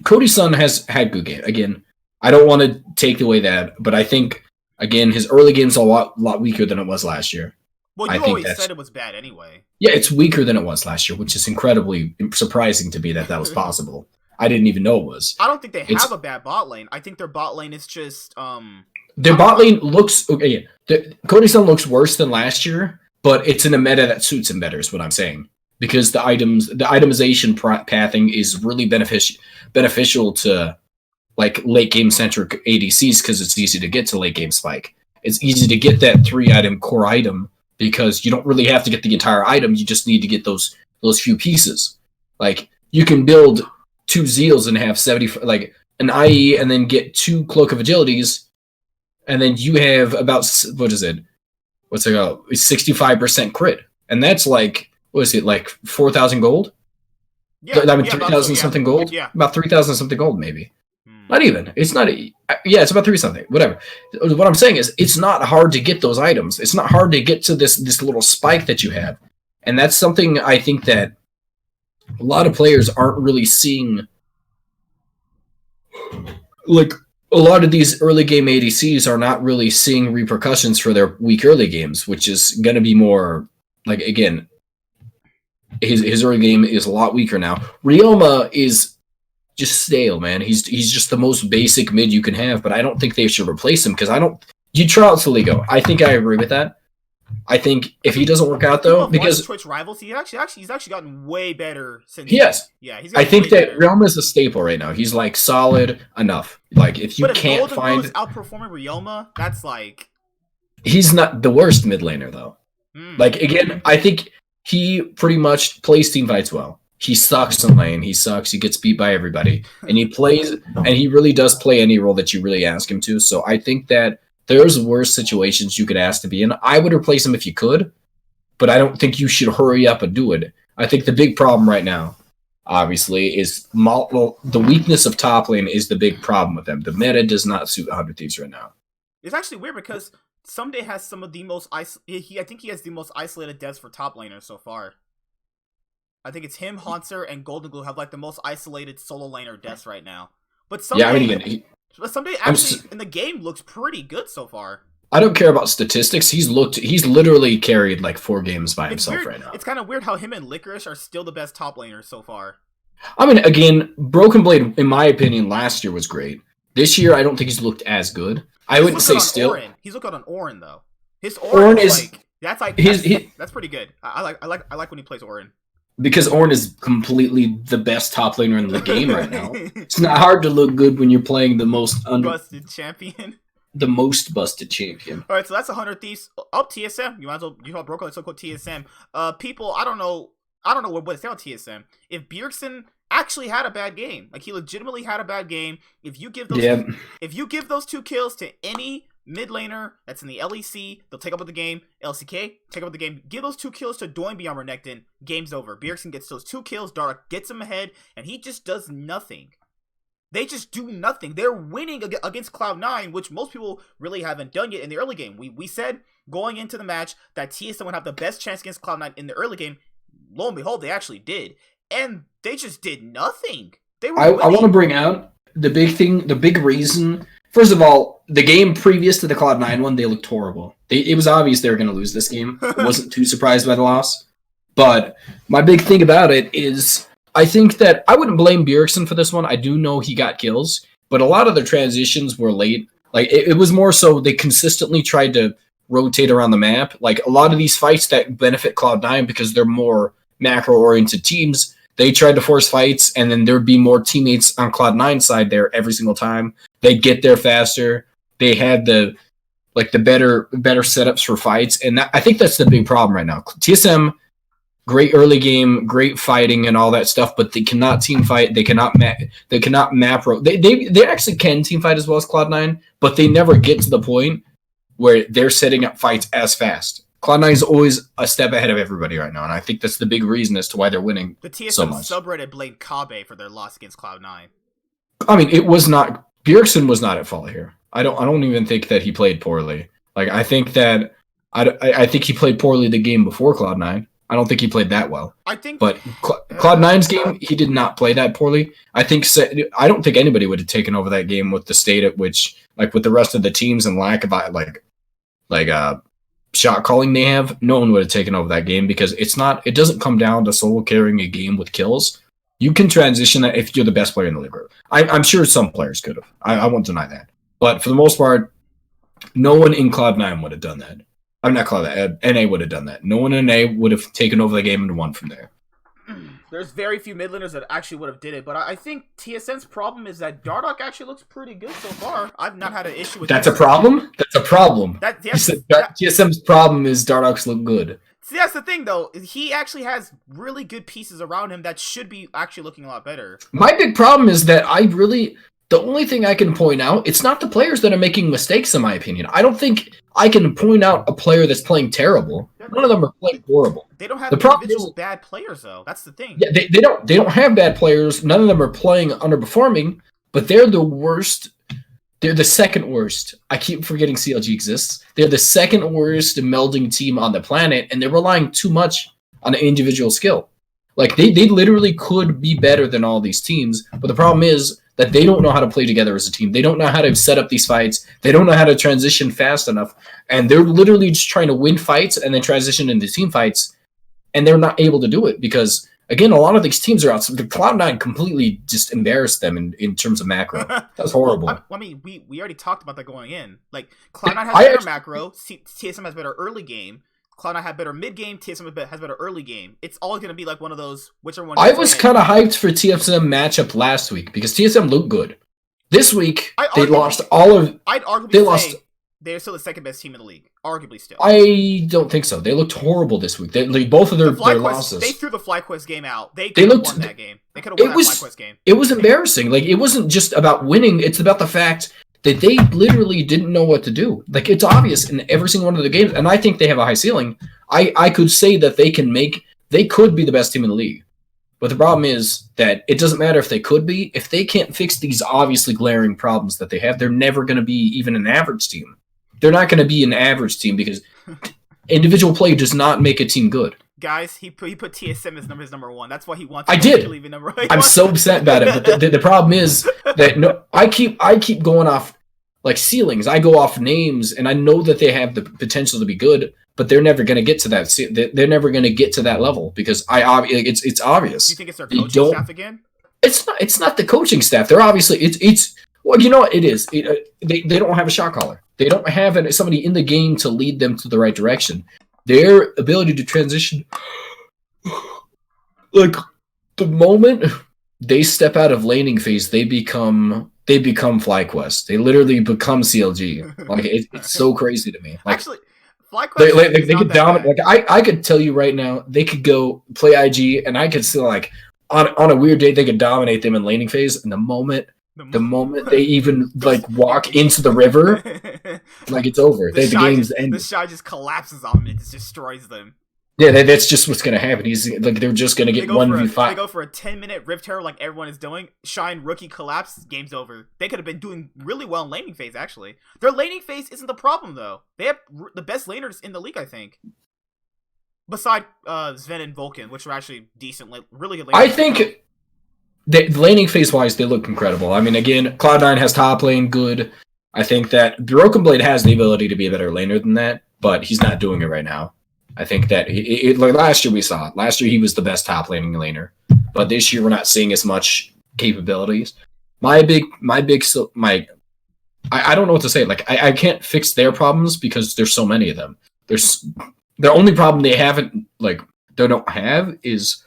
Cody Sun has had good game. Again, I don't want to take away that, but I think, again, his early game's a lot weaker than it was last year. Well, you always said it was bad anyway. Yeah, it's weaker than it was last year, which is incredibly surprising to me that was possible. I didn't even know it was. I don't think they have a bad bot lane. I think their bot lane is just their bot lane looks okay. Yeah, Cody Sun looks worse than last year, but it's in a meta that suits him better. Is what I'm saying, because the itemization pathing is really beneficial to like late game centric ADCs because it's easy to get to late game spike. It's easy to get that 3-item core item because you don't really have to get the entire item. You just need to get those few pieces. Like you can build 2 Zeals and have 70 like an IE and then get 2 Cloak of Agilities, and then you have about what's it called? 65% crit, and that's like like 4,000 gold. Yeah, I mean 3,000 something gold. Yeah, about 3,000 something gold maybe. Not even. It's not. Yeah, it's about 3 something. Whatever. What I'm saying is, it's not hard to get those items. It's not hard to get to this little spike that you have, and that's something I think that a lot of players aren't really seeing. Like a lot of these early game ADCs are not really seeing repercussions for their weak early games, which is going to be more like again. His early game is a lot weaker now. Ryoma is just stale, man. He's just the most basic mid you can have, but I don't think they should replace him because you try out Soligo. I think I agree with that. I think if he doesn't work out though, because Twitch rivals, he's actually gotten way better since. Yes, yeah, I think that Ryoma is a staple right now. He's like solid enough. Like if you can't find outperforming Ryoma, that's like he's not the worst mid laner though. Like again, I think he pretty much plays team fights well. He sucks in lane. He sucks. He gets beat by everybody. And he plays, and he really does play any role that you really ask him to. So I think that there's worse situations you could ask to be in. I would replace him if you could, but I don't think you should hurry up and do it. I think the big problem right now, obviously, is the weakness of top lane is the big problem with them. The meta does not suit 100 Thieves right now. It's actually weird because Someday has some of the most I think he has the most isolated deaths for top laners so far. I think it's him, Haunter, and Golden Glue have like the most isolated solo laner deaths right now. But Someday, Someday actually in the game looks pretty good so far. I don't care about statistics. He's literally carried like 4 games by himself right now. It's kind of weird how him and Licorice are still the best top laners so far. I mean, again, Broken Blade, in my opinion, last year was great. This year, I don't think he's looked as good. I wouldn't say still. Orin. He's looked good on Orin though. His Orin is like that's pretty good. I like when he plays Orin. Because Orin is completely the best top laner in the game right now. It's not hard to look good when you're playing the most busted champion. The most busted champion. All right, so that's 100 Thieves. Up TSM. You might as well you call Broken, let's call TSM. People, I don't know what to say on TSM. If Bjergsen actually had a bad game, like he legitimately had a bad game, if you give those 2 kills to any mid laner that's in the LEC, they'll take up with the game. LCK, take up with the game. Give those 2 kills to Doinby on Renekton, game's over. Bjergsen gets those 2 kills, Dark gets him ahead, and he just does nothing. They just do nothing. They're winning against Cloud9, which most people really haven't done yet in the early game. We said going into the match that TSM would have the best chance against Cloud9 in the early game. Lo and behold, they actually did. And they just did nothing. I want to bring out the big reason. First of all, the game previous to the Cloud9 one, they looked horrible. It was obvious they were going to lose this game. I wasn't too surprised by the loss. But my big thing about it is I think that I wouldn't blame Bjergsen for this one. I do know he got kills, but a lot of the transitions were late. Like it was more so they consistently tried to rotate around the map. Like a lot of these fights that benefit Cloud9 because they're more macro-oriented teams, they tried to force fights, and then there'd be more teammates on Cloud9 side there every single time. They'd get there faster. They had the better setups for fights, and I think that's the big problem right now. TSM, great early game, great fighting and all that stuff, but they cannot team fight. They cannot macro. They actually can team fight as well as Cloud9, but they never get to the point where they're setting up fights as fast. Cloud9 is always a step ahead of everybody right now, and I think that's the big reason as to why they're winning so much. The TSM subreddit blamed Kabe for their loss against Cloud9. I mean, it was not... Bjergsen was not at fault here. I don't even think that he played poorly. Like, I think that... I think he played poorly the game before Cloud9. I don't think he played that well. But Cloud9's game, he did not play that poorly. I don't think anybody would have taken over that game with the state at which... Like, with the rest of the teams and lack of... shot calling they have, no one would have taken over that game because it doesn't come down to solo carrying a game with kills. You can transition that if you're the best player in the league. I'm sure some players could have. I won't deny that. But for the most part, no one in Cloud9 would have done that. I'm not Cloud9. NA would have done that. No one in NA would have taken over the game and won from there. There's very few mid laners that actually would have did it, but I think TSM's problem is that Dardoch actually looks pretty good so far. I've not had an issue with That's a problem? That's a problem. TSM's problem is Dardoch's look good. See, that's the thing, though. He actually has really good pieces around him that should be actually looking a lot better. My big problem is that the only thing I can point out, it's not the players that are making mistakes, in my opinion. I don't think I can point out a player that's playing terrible. None of them are playing horrible. They don't have individual bad players, though. That's the thing. Yeah, they don't have bad players. None of them are playing underperforming, but they're the worst. They're the second worst. I keep forgetting CLG exists. They're the second worst melding team on the planet, and they're relying too much on an individual skill. Like, they literally could be better than all these teams, but the problem is that they don't know how to play together as a team. They don't know how to set up these fights. They don't know how to transition fast enough. And they're literally just trying to win fights and then transition into team fights. And they're not able to do it because, again, a lot of these teams are out. So the Cloud9 completely just embarrassed them in terms of macro. That's horrible. I mean, we already talked about that going in. Like, Cloud9 has better macro. TSM has better early game. Cloud9 had better mid game. TSM has better early game. It's all going to be like one of those. Whichever one. I was kind of hyped for TSM matchup last week because TSM looked good. This week they lost all of. I'd arguably say they're still the second best team in the league, arguably still. I don't think so. They looked horrible this week. Both of their losses. They threw the FlyQuest game out. They could have won that game. They could have won that FlyQuest game. It was embarrassing. Like, it wasn't just about winning. It's about the fact that they literally didn't know what to do. Like, it's obvious in every single one of the games, and I think they have a high ceiling. I could say that they could be the best team in the league. But the problem is that it doesn't matter if they could be. If they can't fix these obviously glaring problems that they have, they're never going to be even an average team. They're not going to be an average team because individual play does not make a team good. Guys, he put TSM as his number one. That's why he wants. I did. I'm so upset about it. But the problem is that I keep going off like ceilings. I go off names, and I know that they have the potential to be good, but they're never going to get to that. They're never going to get to that level because it's obvious. Do you think it's their coaching staff again? It's not the coaching staff. They're obviously it's well, you know what it is. They don't have a shot caller. They don't have somebody in the game to lead them to the right direction. Their ability to transition, like the moment they step out of laning phase, they become FlyQuest. They literally become CLG. Like it's so crazy to me. Like, actually, FlyQuest they could dominate. Like I could tell you right now, they could go play IG, and I could still like on a weird day they could dominate them in laning phase. And the moment they even like walk into the river, like it's over. The game's ended. The Shy just collapses on them and just destroys them. Yeah, that's just what's gonna happen. They're just gonna get 1v5. They go for a 10-minute Rift Terror like everyone is doing. Shine rookie collapse, game's over. They could have been doing really well in laning phase. Actually, their laning phase isn't the problem though. They have the best laners in the league, I think. Beside Sven and Vulcan, which are actually decent, really good laners. I think. The laning phase wise, they look incredible. I mean, again, Cloud9 has top lane good. I think that Broken Blade has the ability to be a better laner than that, but he's not doing it right now. I think that like last year we saw it. Last year he was the best top laning laner, but this year we're not seeing as much capabilities. I don't know what to say. Like I can't fix their problems because there's so many of them. The only problem they don't have is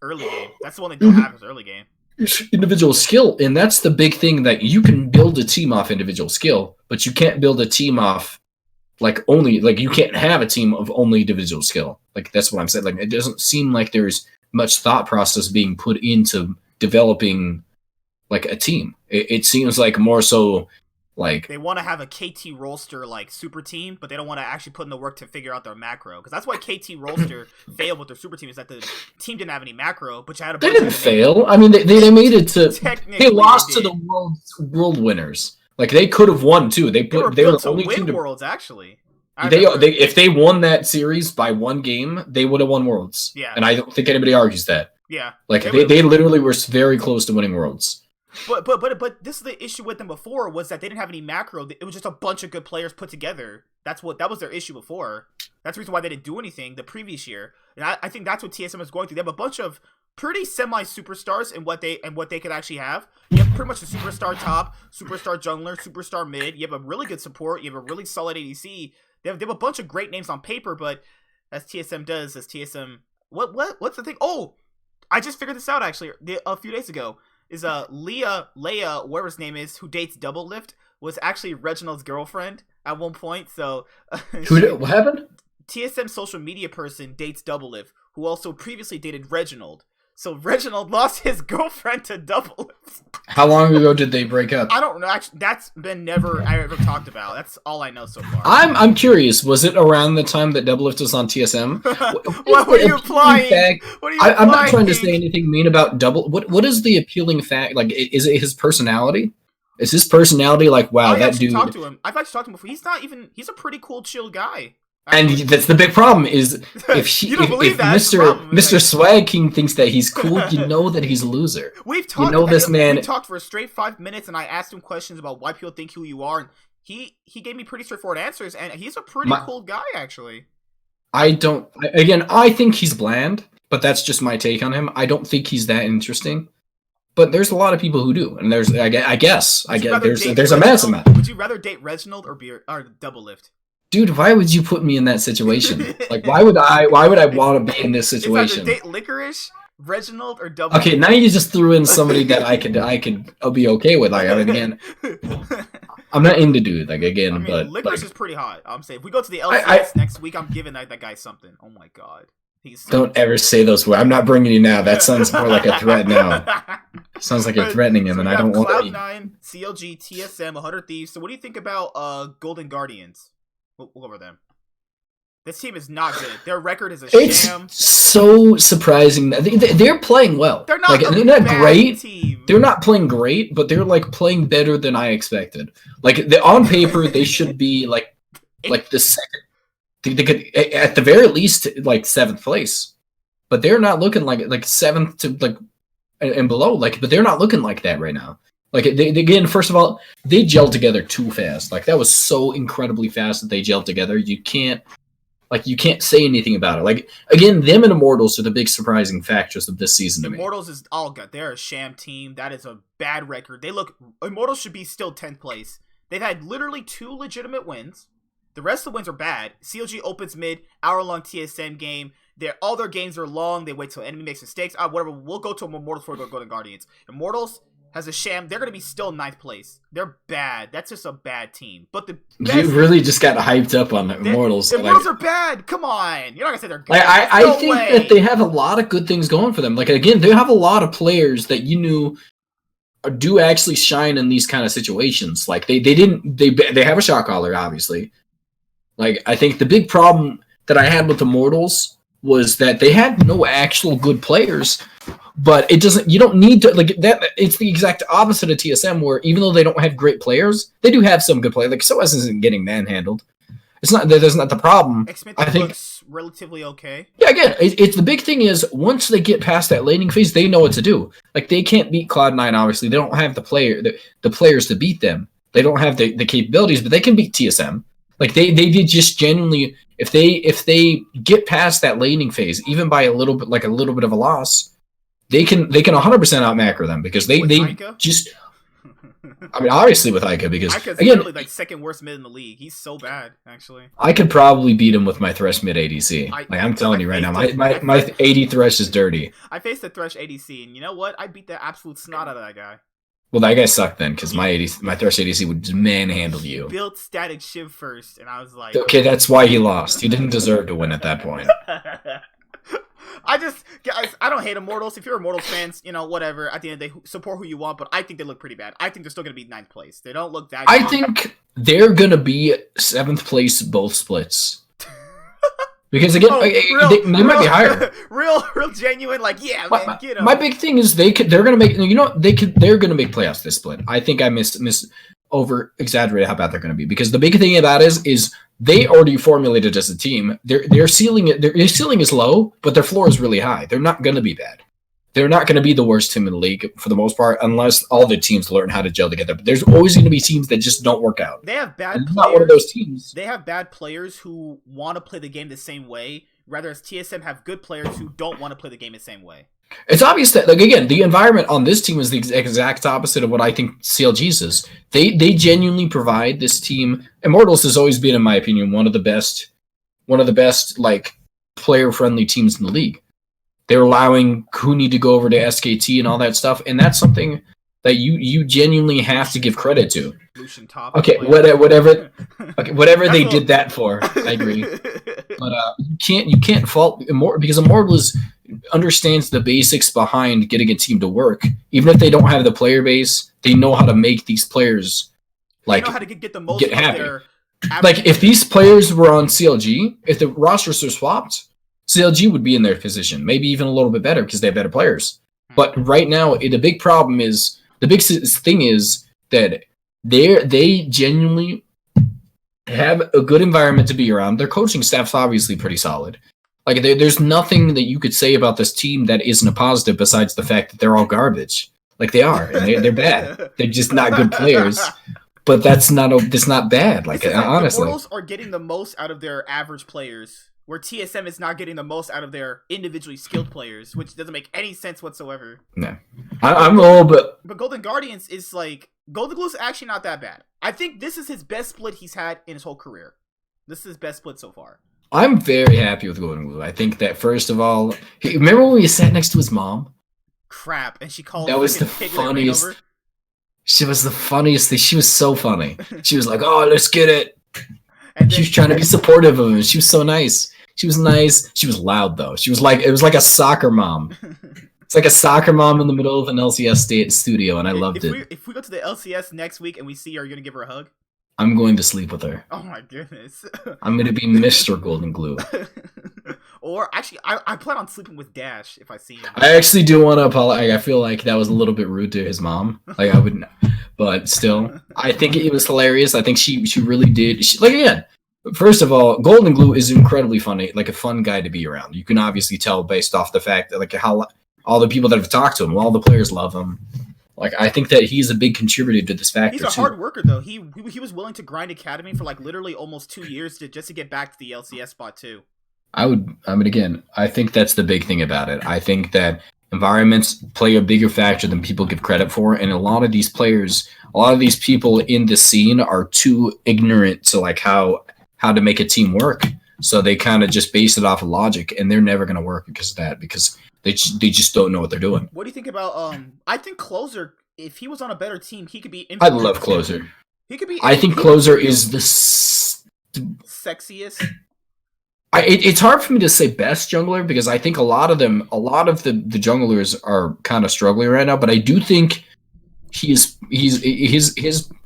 early game. That's the one they don't have is early game. Individual skill, and that's the big thing, that you can build a team off individual skill, but you can't build a team off you can't have a team of only individual skill. Like that's what I'm saying. Like it doesn't seem like there's much thought process being put into developing like a team. It seems like more so like they want to have a KT Rolster like super team, but they don't want to actually put in the work to figure out their macro. Because that's why KT Rolster failed with their super team, is that the team didn't have any macro, but you had a bunch. They didn't fail. I mean, they made it to. They lost to the world winners. Like they could have won too. They were the only team to Worlds actually. If they won that series by one game, they would have won Worlds. Yeah, and I don't think anybody argues that. Yeah, like they literally were very close to winning Worlds. But this is the issue with them before, was that they didn't have any macro. It was just a bunch of good players put together. That was their issue before. That's the reason why they didn't do anything the previous year. And I think that's what TSM is going through. They have a bunch of pretty semi superstars in what they could actually have. You have pretty much a superstar top, superstar jungler, superstar mid. You have a really good support. You have a really solid ADC. They have a bunch of great names on paper, but as TSM does, what's the thing? Oh, I just figured this out actually a few days ago. Is Leia, whatever his name is, who dates Doublelift, was actually Reginald's girlfriend at one point. So what happened? TSM social media person dates Doublelift, who also previously dated Reginald. So Reginald lost his girlfriend to Doublelift. How long ago did they break up? I don't know. Actually, that's been never ever talked about. That's all I know so far. I'm curious. Was it around the time that Doublelift was on TSM? What are you implying? I'm not trying to say anything mean about Double. What is the appealing fact? Like, is it his personality? Is his personality like, wow, that dude? I've actually talked to him before. He's a pretty cool, chill guy. And that's the big problem is if Mr. Swag King thinks that he's cool, you know that he's a loser. We talked for a straight 5 minutes, and I asked him questions about why people think who you are, and he gave me pretty straightforward answers, and he's a pretty cool guy, actually. I think he's bland, but that's just my take on him. I don't think he's that interesting. But there's a lot of people who do, and there's there's a mass amount. Would you rather date Reginald or Doublelift? Dude, why would you put me in that situation? Like, why would I want to be in this situation? It's either date Licorice, Reginald, or Doublelift. Okay, now you just threw in somebody that I could be okay with. Like, I mean, again, I'm not into dude. Like again, I mean, but Licorice like, is pretty hot. I'm saying if we go to the I- LCS next week, I'm giving that guy something. Oh my god, he's so don't ever say those words. I'm not bringing you now. That sounds more like a threat now. Sounds like you're threatening him, So and we I don't have want to. Cloud9, CLG, TSM, 100 Thieves. So what do you think about Golden Guardians? We'll go over them. This team is not good. Their record is a It's sham. so surprising. They're playing well. They're not. Like, a they're not bad great. Team. They're not playing great, but they're like playing better than I expected. Like on paper, they should be like the second. They could at the very least like 7th place, but they're not looking like 7th to like and below. Like, but they're not looking like that right now. Like again, first of all, they gelled together too fast. Like that was so incredibly fast that they gelled together. You can't say anything about it. Like again, them and Immortals are the big surprising factors of this season to me. Immortals is all good. They're a sham team. That is a bad record. Immortals should be still 10th place. They've had literally 2 legitimate wins. The rest of the wins are bad. CLG opens mid, hour-long TSM game. All their games are long. They wait till enemy makes mistakes. Whatever. We'll go to Immortals before we go to Golden Guardians. Immortals has a sham. They're going to be still 9th place. They're bad. That's just a bad team. But the best, You really just got hyped up on the Immortals. The Immortals are bad. Come on. You're not going to say they're good. I think that they have a lot of good things going for them. Like again, they have a lot of players that you knew do actually shine in these kind of situations. Like they have a shot caller, obviously. Like I think the big problem that I had with Immortals was that they had no actual good players. But you don't need to, like, that. It's the exact opposite of TSM, where even though they don't have great players, they do have some good players. Like, SOAS isn't getting manhandled. That's not the problem. I think looks relatively okay. Yeah, again, it's the big thing is once they get past that laning phase, they know what to do. Like, they can't beat Cloud9, obviously. They don't have the players to beat them. They don't have the capabilities, but they can beat TSM. Like, they did just genuinely, if they get past that laning phase, even by a little bit of a loss, they can 100% out macro them because they just. I mean, obviously with Ica because Ica's again, literally like 2nd worst mid in the league. He's so bad, actually. I could probably beat him with my Thresh mid ADC. I'm telling you right now, my 80 Thresh is dirty. I faced the Thresh ADC, and you know what? I beat the absolute snot out of that guy. Well, that guy sucked then because my Thresh ADC would just manhandle you. He built Static Shiv first, and I was like, okay, that's why he lost. He didn't deserve to win at that point. Guys, I don't hate Immortals. If you're Immortals fans, you know, whatever. At the end of the day, support who you want, but I think they look pretty bad. I think they're still going to be 9th place. They don't look that good. I think they're going to be 7th place both splits. Because again, they might be higher. Real genuine, like, yeah, man, get them. My big thing is they're going to make, they're going to make playoffs this split. I think I over exaggerated how bad they're going to be because the big thing about it is they already formulated as a team. Their ceiling is low, but their floor is really high. They're not going to be bad. They're not going to be the worst team in the league for the most part, unless all the teams learn how to gel together. But there's always going to be teams that just don't work out. They have bad players. Not one of those teams. They have bad players who want to play the game the same way, rather as TSM have good players who don't want to play the game the same way. It's obvious that, like, again, the environment on this team is the exact opposite of what I think CLG's is. They genuinely provide this team. Immortals has always been, in my opinion, one of the best like player-friendly teams in the league. They're allowing Kuni to go over to SKT and all that stuff, and that's something that you genuinely have to give credit to. Okay, whatever they did that for, I agree. But you can't fault Immortal because Immortal understands the basics behind getting a team to work. Even if they don't have the player base, they know how to make these players like they know how to get the most happy. Their like if these players were on CLG, if the rosters are swapped, CLG would be in their position, maybe even a little bit better because they have better players. But right now, the big thing is that they genuinely have a good environment to be around. Their coaching staff's obviously pretty solid. Like there's nothing that you could say about this team that isn't a positive besides the fact that they're all garbage. Like they are, and they're bad. They're just not good players. But that's not bad. Like honestly, the Immortals are getting the most out of their average players, where TSM is not getting the most out of their individually skilled players, which doesn't make any sense whatsoever. No, I'm a little bit. But Golden Guardians is like Golden Glue's actually not that bad. I think this is his best split he's had in his whole career. This is his best split so far. I'm very happy with Golden Glue. I think that first of all, remember when we sat next to his mom? Crap, and she called. That was the funniest. She was the funniest thing. She was so funny. She was like, "Oh, let's get it." And She was trying to be supportive of him. She was so nice. She was nice. She was loud though. She was like, it was like a soccer mom. It's like a soccer mom in the middle of an LCS studio, and I loved it. If we go to the LCS next week and we see her, are you gonna give her a hug? I'm going to sleep with her. Oh my goodness. I'm going to be Mr. Golden Glue. Or actually, I plan on sleeping with Dash if I see him. I actually do want to apologize. I feel like that was a little bit rude to his mom. Like I wouldn't, but still, I think it was hilarious. I think she really did. Like again, first of all, Golden Glue is incredibly funny, like a fun guy to be around. You can obviously tell based off the fact that like how all the people that have talked to him, all the players love him. Like I think that he's a big contributor to this factor. He's a hard worker though. He was willing to grind Academy for like literally almost 2 years just to get back to the LCS spot too. I mean, again, I think that's the big thing about it. I think that environments play a bigger factor than people give credit for, and a lot of these players, a lot of these people in the scene are too ignorant to like how to make a team work. So they kind of just base it off of logic, and they're never going to work because of that, because they just don't know what they're doing. What do you think about I think Closer, if he was on a better team, he could be I love Closer. He could be I think Closer is the sexiest. It's hard for me to say best jungler because I think a lot of the junglers are kind of struggling right now, but I do think his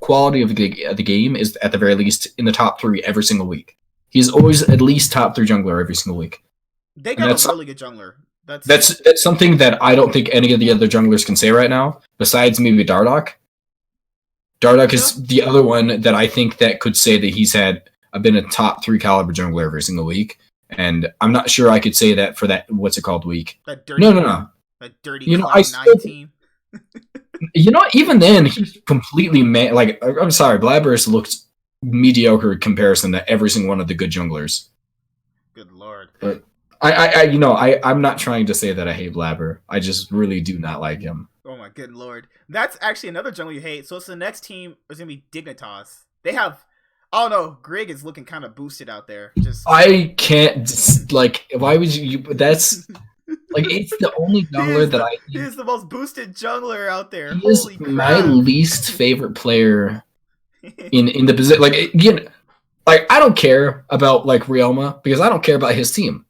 quality of the game is at the very least in the top 3 every single week. He's always at least top 3 jungler every single week. They got a really good jungler. That's something that I don't think any of the other junglers can say right now, besides maybe Dardoch. Dardoch is the other one that I think that could say that he's been a top 3 caliber jungler every single week, and I'm not sure I could say that for that what's it called week. That dirty, no. That dirty Cloud9 team. Even then he's completely like I'm sorry, Blabber's looked mediocre in comparison to every single one of the good junglers. Good lord. But I'm not trying to say that I hate Blabber. I just really do not like him. Oh my good lord. That's actually another jungle you hate. So it's the next team is gonna be Dignitas. They have oh no, Grig is looking kind of boosted out there. I can't like. Why would you? That's like it's the only jungler that I. He is the most boosted jungler out there. He is my least favorite player in the position. Like again, like I don't care about like Ryoma because I don't care about his team.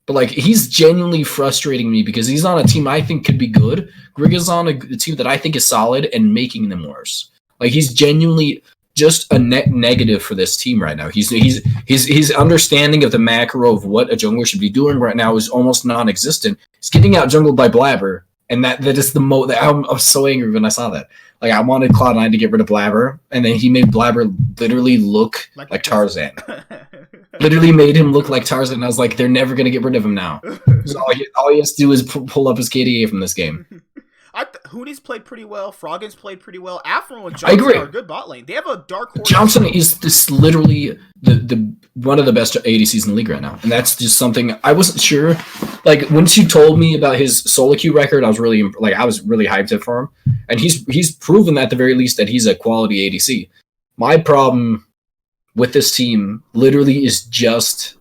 But like he's genuinely frustrating me because he's on a team I think could be good. Grig is on a team that I think is solid and making them worse. Like he's genuinely just a net negative for this team right now. His understanding of the macro of what a jungler should be doing right now is almost non-existent. He's getting out jungled by Blabber, and that is the I'm so angry when I saw that. Like I wanted Cloud9 to get rid of Blabber, and then he made Blabber literally look like Tarzan. Literally made him look like Tarzan, and I was like, they're never gonna get rid of him now. So all he has to do is pull up his KDA from this game. Hooney's played pretty well. Froggen's played pretty well. Afro and Johnson are a good bot lane. They have a dark horse. Johnson is this literally the one of the best ADCs in the league right now, and that's just something I wasn't sure. Like once you told me about his solo queue record, I was really hyped for him, and he's proven at the very least that he's a quality ADC. My problem with this team literally is just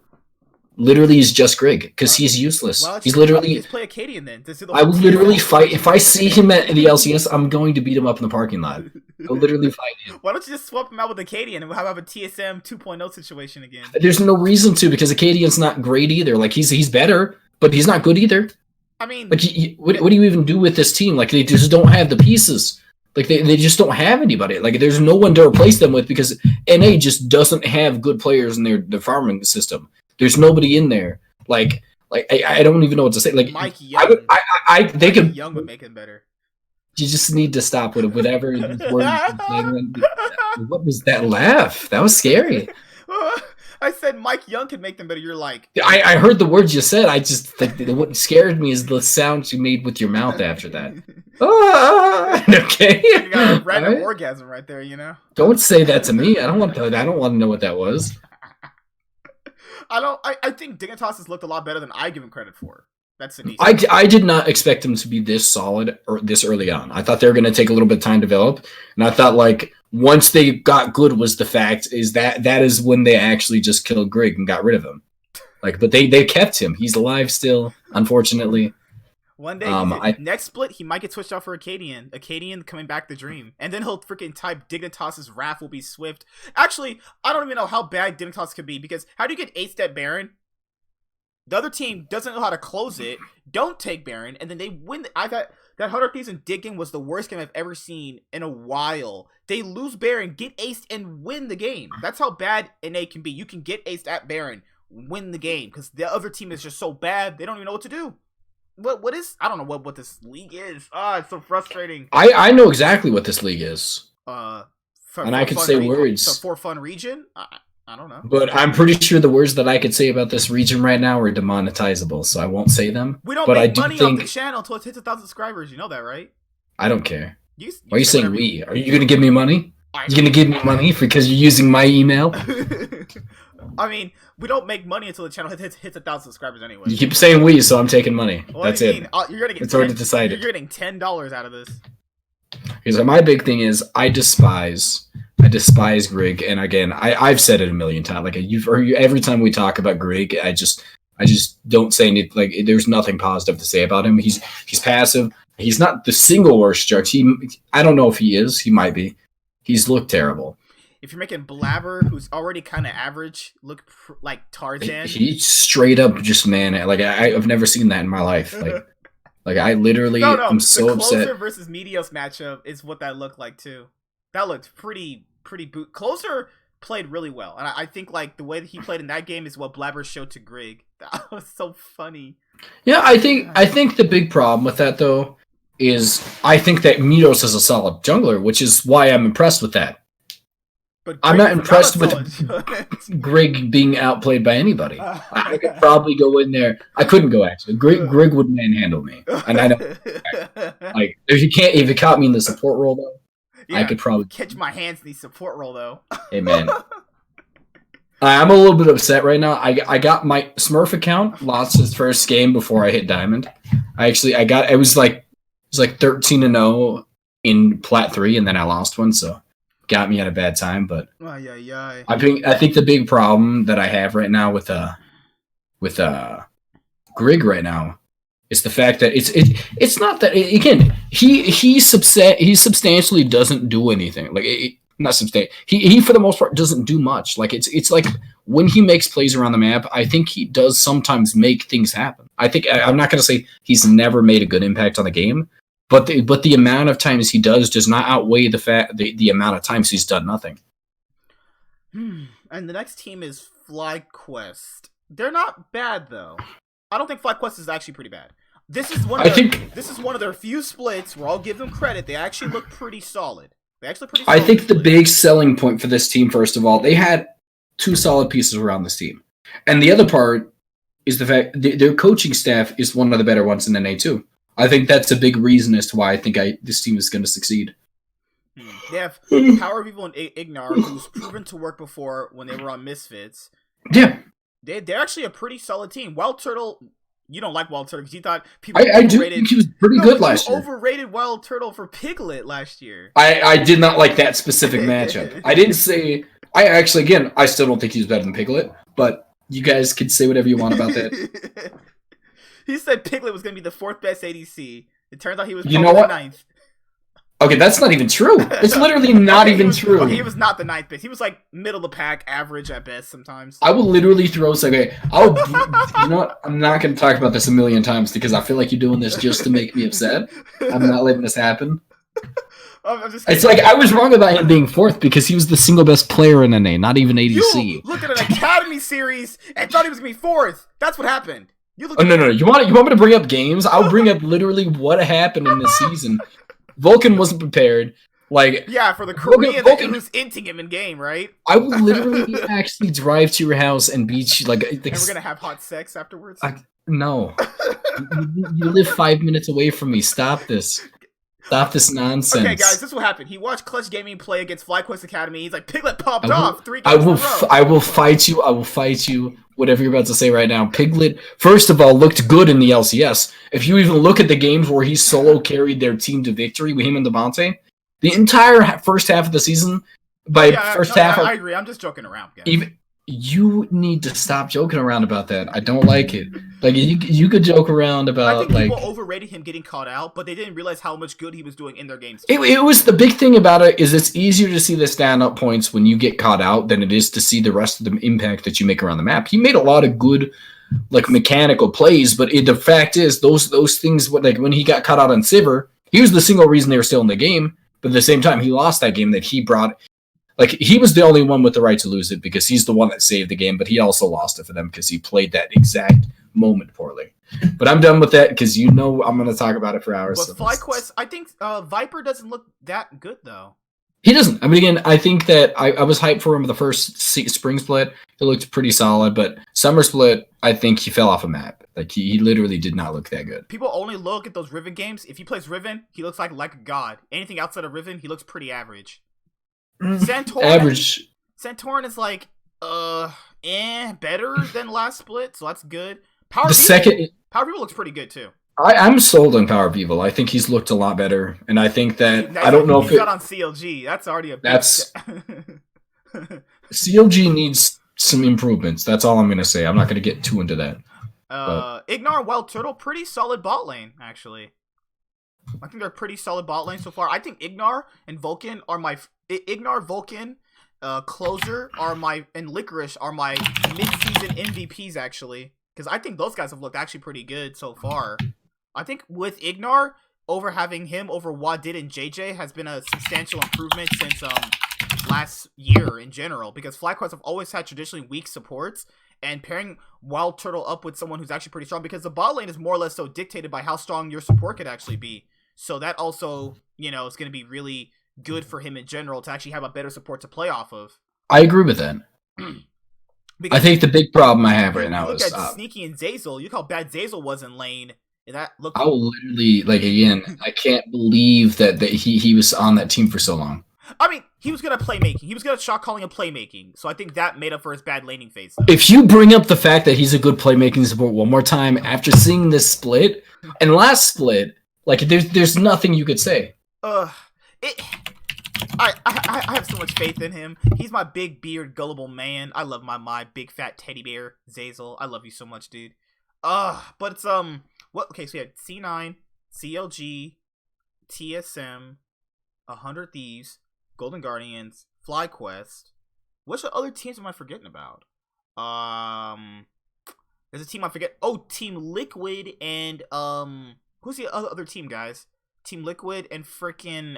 Grig because he's useless. Well, he's literally just play Acadian then. I will literally fight if I see him at the LCS. I'm going to beat him up in the parking lot. I'll literally fight him. Why don't you just swap him out with Acadian and we'll have a TSM 2.0 situation again? There's no reason to because Acadian's not great either. Like he's better, but he's not good either. I mean, like what do you even do with this team? Like they just don't have the pieces. Like they just don't have anybody. Like there's no one to replace them with because NA just doesn't have good players in their farming system. There's nobody in there. Like I don't even know what to say. Like Mike Young. They could Young would make it better. You just need to stop with whatever. What was that laugh? That was scary. I said Mike Young could make them better. You're like I heard the words you said. I just what scared me is the sounds you made with your mouth after that. Okay. You got a random orgasm right there, you know? Don't say that to me. I don't want to know what that was. I think Dignitas has looked a lot better than I give him credit for. That's the I did not expect him to be this solid or this early on. I thought they were going to take a little bit of time to develop, and I thought like once they got good was the fact is that is when they actually just killed Grig and got rid of him. Like, but they kept him. He's alive still, unfortunately. One day, next split, he might get switched out for Acadian. Acadian coming back the dream. And then he'll freaking type Dignitas's Wrath will be swift. Actually, I don't even know how bad Dignitas could be, because how do you get aced at Baron? The other team doesn't know how to close it, don't take Baron, and then they win. That 100 Thieves and Dig game was the worst game I've ever seen in a while. They lose Baron, get aced, and win the game. That's how bad NA can be. You can get aced at Baron, win the game, because the other team is just so bad, they don't even know what to do. What is, I don't know what this league is. It's so frustrating. I know exactly what this league is. And I could say words. So for fun region? I don't know. But I'm pretty sure the words that I could say about this region right now are demonetizable, so I won't say them. We don't but make money off the channel until it hits 1,000 subscribers. You know that, right? I don't care. Why are you saying we? Are you going to give me money? You going to give me money because you're using my email? I mean, we don't make money until the channel hits 1,000 subscribers anyway. You keep saying we, so I'm taking money. That's it. You're gonna get it's already decided. You're getting $10 out of this. Because my big thing is I despise Grig, and again, I've said it a million times. Like every time we talk about Grig, I just don't say anything. Like there's nothing positive to say about him. He's passive. He's not the single worst judge. I don't know if he is. He might be. He's looked terrible. If you're making Blabber, who's already kind of average, look like Tarzan. He's straight up just man. Like I've never seen that in my life. Like I literally, I'm so upset. Closer versus Meteos matchup is what that looked like too. That looked pretty boot. Closer played really well, and I think like the way that he played in that game is what Blabber showed to Grig. That was so funny. Yeah, I think the big problem with that though is I think that Meteos is a solid jungler, which is why I'm impressed with that. But I'm not impressed with Grig being outplayed by anybody. I could probably go in there. I couldn't go actually. Grig would manhandle me, and I don't like if you caught me in the support role though. Yeah, I could probably catch my hands in the support role though. Hey man, I'm a little bit upset right now. I got my Smurf account, lost his first game before I hit Diamond. It was like 13-0 in Plat 3, and then I lost one, so got me at a bad time. But I think the big problem that I have right now with Grig right now is the fact that it's not that again he substantially doesn't do anything like not substantial. He for the most part doesn't do much. Like it's like when he makes plays around the map, I think he does sometimes make things happen. I think I'm not going to say he's never made a good impact on the game, but the amount of times he does not outweigh the amount of times he's done nothing. And the next team is FlyQuest. They're not bad though. I don't think FlyQuest is actually pretty bad. This is one of their few splits where I'll give them credit. They actually look pretty solid. I think the big selling point for this team, first of all, they had two solid pieces around this team. And the other part is the fact their coaching staff is one of the better ones in NA too. I think that's a big reason as to why I think this team is going to succeed. They have Power People and Ignar, who's proven to work before when they were on Misfits. Yeah. They're actually a pretty solid team. Wild Turtle, you don't like Wild Turtle because you thought people I do think he was pretty good last year. Overrated Wild Turtle for Piglet last year. I did not like that specific matchup. I didn't say... I still don't think he's better than Piglet, but you guys can say whatever you want about that. He said Piglet was going to be the 4th best ADC. It turns out he was probably the 9th. Okay, that's not even true. It's literally not even true. Okay, he was not the 9th best. He was like middle of the pack, average at best sometimes. I will literally throw you know what? I'm not going to talk about this a million times because I feel like you're doing this just to make me upset. I'm not letting this happen. It's like I was wrong about him being 4th because he was the single best player in NA, not even ADC. You looked at an Academy series and thought he was going to be 4th. That's what happened. No. You want me to bring up games? I'll bring up literally what happened in this season. Vulcan wasn't prepared. Like for the Korean Vulcan who's inting him in game, right? I will literally actually drive to your house and beat you. Like, and we're gonna have hot sex afterwards. No, you live 5 minutes away from me. Stop this. Stop this nonsense. Okay, guys, this is what happened. He watched Clutch Gaming play against FlyQuest Academy. He's like, Piglet popped off 3 games in a row. I will fight you. I will fight you. Whatever you're about to say right now. Piglet, first of all, looked good in the LCS. If you even look at the games where he solo carried their team to victory with him and Devontae, the entire first half of the season, I agree. I'm just joking around, guys. You need to stop joking around about that. I don't like it. Like you could joke around I about think like people overrated him getting caught out, but they didn't realize how much good he was doing in their games. it was the big thing about it is it's easier to see the stand-up points when you get caught out than it is to see the rest of the impact that you make around the map. He made a lot of good like mechanical plays, but the fact is those things like when he got caught out on Sivir, he was the single reason they were still in the game. But at the same time, he lost that game that he brought. Like, he was the only one with the right to lose it because he's the one that saved the game, but he also lost it for them because he played that exact moment poorly. But I'm done with that because I'm going to talk about it for hours. But FlyQuest, I think Viper doesn't look that good, though. He doesn't. I mean, again, I think that I was hyped for him the first spring split. It looked pretty solid, but summer split, I think he fell off a map. Like, he literally did not look that good. People only look at those Riven games. If he plays Riven, he looks like a god. Anything outside of Riven, he looks pretty average. Santorin, Average. Santorin is like, better than last split, so that's good. Power Vivo looks pretty good too. I'm sold on Power Vivo. I think he's looked a lot better, and I think that I don't know if he's got on CLG. That's already a big CLG needs some improvements. That's all I'm gonna say. I'm not gonna get too into that. Ignar, Wild Turtle, pretty solid bot lane actually. I think they're pretty solid bot lane so far. I think Ignar and Vulcan are my Vulcan, Closer and Licorice are my mid-season MVPs actually, because I think those guys have looked actually pretty good so far. I think with Ignar having him over Wadid and JJ has been a substantial improvement since last year in general, because FlyQuest have always had traditionally weak supports, and pairing Wild Turtle up with someone who's actually pretty strong, because the bot lane is more or less so dictated by how strong your support could actually be. So that also, is going to be really good for him in general to actually have a better support to play off of. I agree with that. I think the big problem I have right now is look at Sneaky and Zeyzal. Look how bad Zeyzal was in lane. That looked. I will literally again. I can't believe that he was on that team for so long. I mean, he was good at playmaking. He was good at shot calling and playmaking. So I think that made up for his bad laning phase. Though. If you bring up the fact that he's a good playmaking support one more time after seeing this split and last split, there's nothing you could say. I have so much faith in him. He's my big beard gullible man. I love my big fat teddy bear Zeyzal. I love you so much, dude. But it's what? Okay, so we had C9, CLG, TSM, 100 Thieves, Golden Guardians, FlyQuest. Which other teams am I forgetting about? There's a team I forget. Oh, Team Liquid and who's the other team, guys? Team Liquid and freaking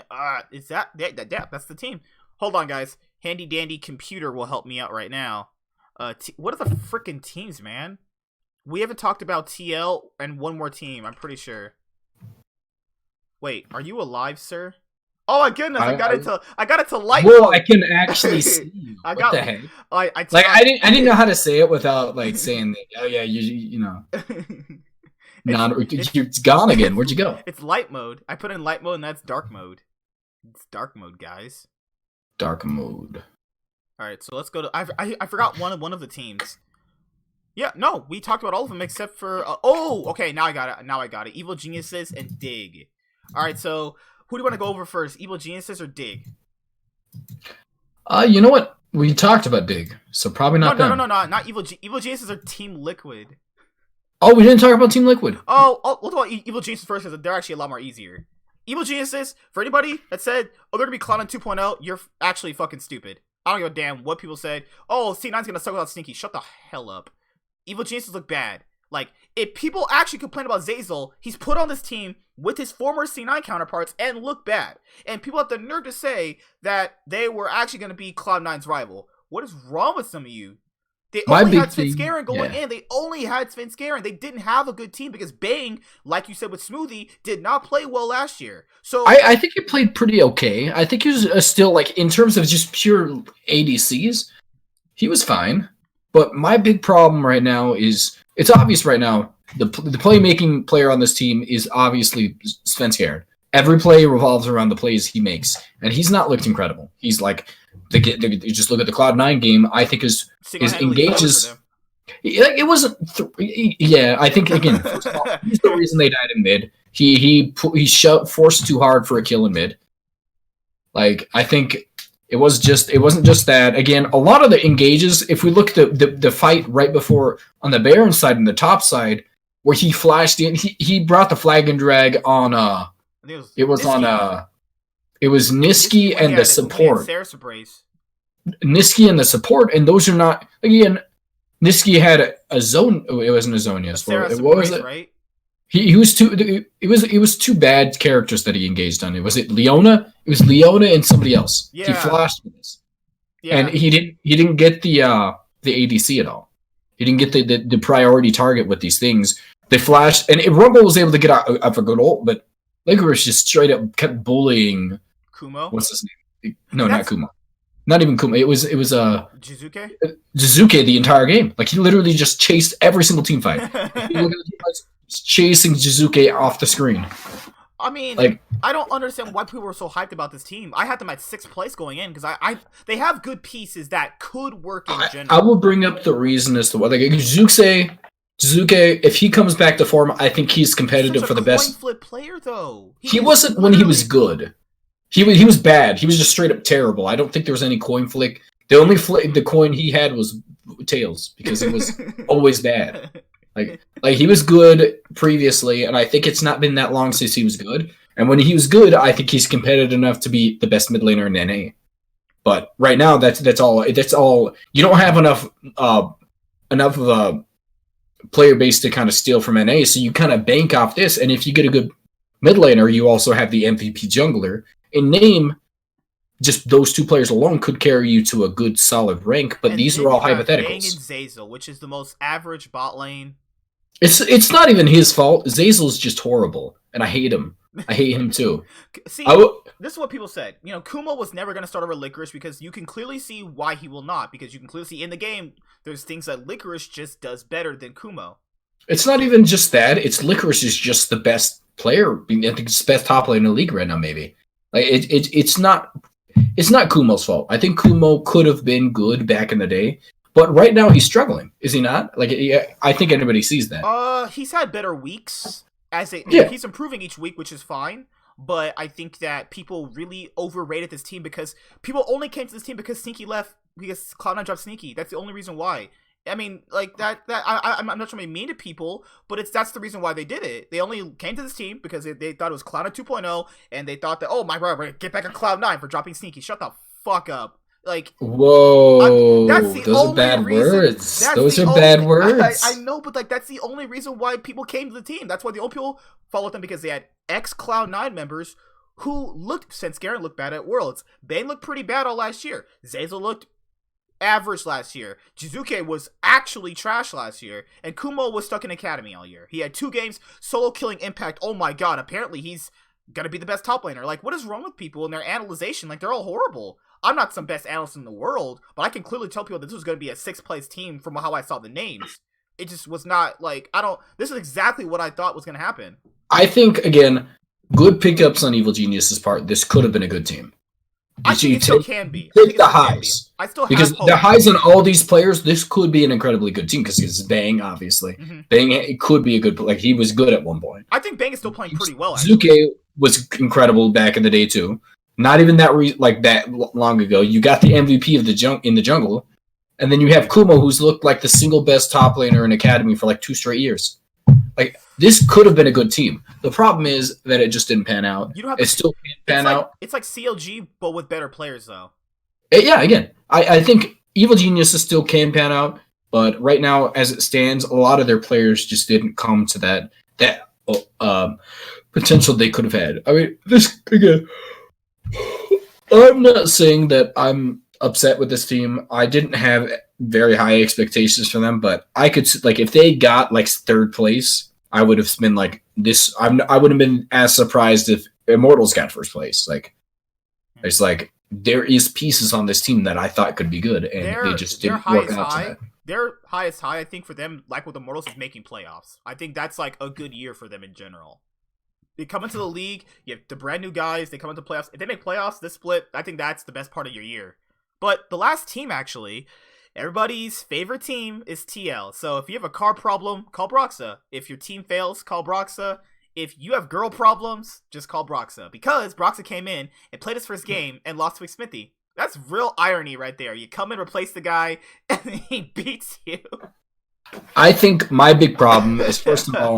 is that's the team. Hold on, guys. Handy dandy computer will help me out right now. What are the freaking teams, man? We haven't talked about TL and one more team. I'm pretty sure. Wait, are you alive, sir? Oh my goodness! I got it to light. Well, I can actually see you. What the heck? I didn't know how to say it without saying, oh yeah, you know. It's gone again. Where'd you go? It's light mode. I put in light mode, and that's dark mode. It's dark mode, guys. Dark mode. All right, so let's go to. I forgot one of the teams. Yeah, no, we talked about all of them except for. Okay, now I got it. Evil Geniuses and Dig. All right, so who do you want to go over first? Evil Geniuses or Dig? You know what? We talked about Dig, so probably not. No, not Evil. Evil Geniuses are Team Liquid. Oh, we didn't talk about Team Liquid. We'll talk about Evil Geniuses first because they're actually a lot more easier. Evil Geniuses, for anybody that said, oh, they're going to be Cloud9 2.0, you're actually fucking stupid. I don't give a damn what people said. Oh, C9's going to suck without Sneaky. Shut the hell up. Evil Geniuses look bad. If people actually complain about Zeyzal, he's put on this team with his former C9 counterparts and look bad. And people have the nerve to say that they were actually going to be Cloud9's rival. What is wrong with some of you? They only had Svenskeren going in. They only had Svenskeren. They didn't have a good team because Bang, like you said with Smoothie, did not play well last year. So I think he played pretty okay. I think he was still, in terms of just pure ADCs, he was fine. But my big problem right now is, it's obvious right now, the playmaking player on this team is obviously Svenskeren. Every play revolves around the plays he makes, and he's not looked incredible. He's just look at the Cloud9 game. I think his engages. It wasn't. I think again, first of all, he's the reason they died in mid. He forced too hard for a kill in mid. I think It wasn't just that. Again, a lot of the engages, if we look at the fight right before on the Baron side and the top side, where he flashed in, he brought the flag and drag on it was Niski and the support. Niski and the support, and those are not, again, Niski had a zone. It wasn't a zone, yes. What was it? Right? He was too. It was two bad characters that he engaged on. Was it Leona? It was Leona and somebody else. Yeah. He flashed with this, and he didn't get the ADC at all. He didn't get the priority target with these things. They flashed, and Rumble was able to get out of a good ult, but Licorice just straight up kept bullying Kumo. What's his name? No, not Kumo. Not even Kumo. It was Jizuke? Jizuke the entire game. Like, he literally just chased every single team fight. He was chasing Jizuke off the screen. I mean, like, I don't understand why people were so hyped about this team. I had them at 6th place going in because they have good pieces that could work in general. I will bring up the reason as to why. Like, Jizuke, if he comes back to form, I think he's competitive for the best. Coin flip player, though. He wasn't when he was good. He was bad. He was just straight up terrible. I don't think there was any coin flick. The only the coin he had was tails because it was always bad. Like he was good previously, and I think it's not been that long since he was good. And when he was good, I think he's competitive enough to be the best mid laner in NA. But right now, that's all. You don't have enough of a player base to kind of steal from NA, so you kind of bank off this. And if you get a good mid laner, you also have the MVP jungler. In name, just those two players alone could carry you to a good, solid rank, but these are all hypotheticals. Bang and Zeyzal, which is the most average bot lane. It's not even his fault. Zeyzal's just horrible, and I hate him. I hate him too. See, this is what people said. You know, Kumo was never going to start over Licorice because you can clearly see why he will not, because you can clearly see in the game there's things that Licorice just does better than Kumo. It's not even just that. It's Licorice is just the best player. I think it's the best top laner in the league right now, maybe. Like it's not Kumo's fault. I think Kumo could have been good back in the day, but right now he's struggling. Is he not? Like, I think everybody sees that. He's had better weeks. He's improving each week, which is fine. But I think that people really overrated this team because people only came to this team because Sneaky left, because Cloud9 dropped Sneaky. That's the only reason why. I mean, like, I'm not trying to be mean to people, but that's the reason why they did it. They only came to this team because they thought it was Cloud9 2.0, and they thought that, oh my god, we're gonna get back at Cloud9 for dropping Sneaky. Shut the fuck up. Like, whoa, those are bad words. Those are bad words. I know, but like, that's the only reason why people came to the team. That's why the only people followed them, because they had ex-Cloud9 members who looked, since Garen looked bad at Worlds. Bane looked pretty bad all last year. Zeyzal looked average last year. Jizuke was actually trash last year, and Kumo was stuck in Academy all year. He had 2 games, solo killing Impact. Oh my god, apparently he's gonna be the best top laner. Like, what is wrong with people and their analyzation? Like, they're all horrible. I'm not some best analyst in the world, but I can clearly tell people that this was gonna be a 6th place team from how I saw the names. It just was not, like, this is exactly what I thought was gonna happen. I think, again, good pickups on Evil Genius's part. This could have been a good team. I think it still can be. Take the highs. I still have because hope. The highs on all these players, this could be an incredibly good team because it's Bang, obviously. Mm-hmm. Bang, it could be a good, like, he was good at one point. I think Bang is still playing pretty well. Actually. Zuke was incredible back in the day too. Not even that that long ago. You got the MVP of in the jungle, and then you have Kumo, who's looked like the single best top laner in Academy for like 2 straight years. Like, this could have been a good team. The problem is that it just didn't pan out. It still can't pan out. It's like CLG, but with better players, though. Yeah, again, I think Evil Geniuses still can pan out, but right now, as it stands, a lot of their players just didn't come to that potential they could have had. I mean, this again. I'm not saying that I'm upset with this team. I didn't have very high expectations for them, but I could, like, if they got like 3rd place, I would have been like this. I wouldn't have been as surprised if Immortals got 1st place. Like, it's like there is pieces on this team that I thought could be good, and they just didn't work out to that. Their highest high, I think, for them, like with Immortals, is making playoffs. I think that's like a good year for them in general. They come into the league, you have the brand new guys, they come into playoffs. If they make playoffs, this split, I think that's the best part of your year. But the last team, actually, everybody's favorite team is TL. So if you have a car problem, call Broxah. If your team fails, call Broxah. If you have girl problems, just call Broxah. Because Broxah came in and played his first game and lost to Smithy. That's real irony right there. You come and replace the guy, and then he beats you. I think my big problem is, first of all,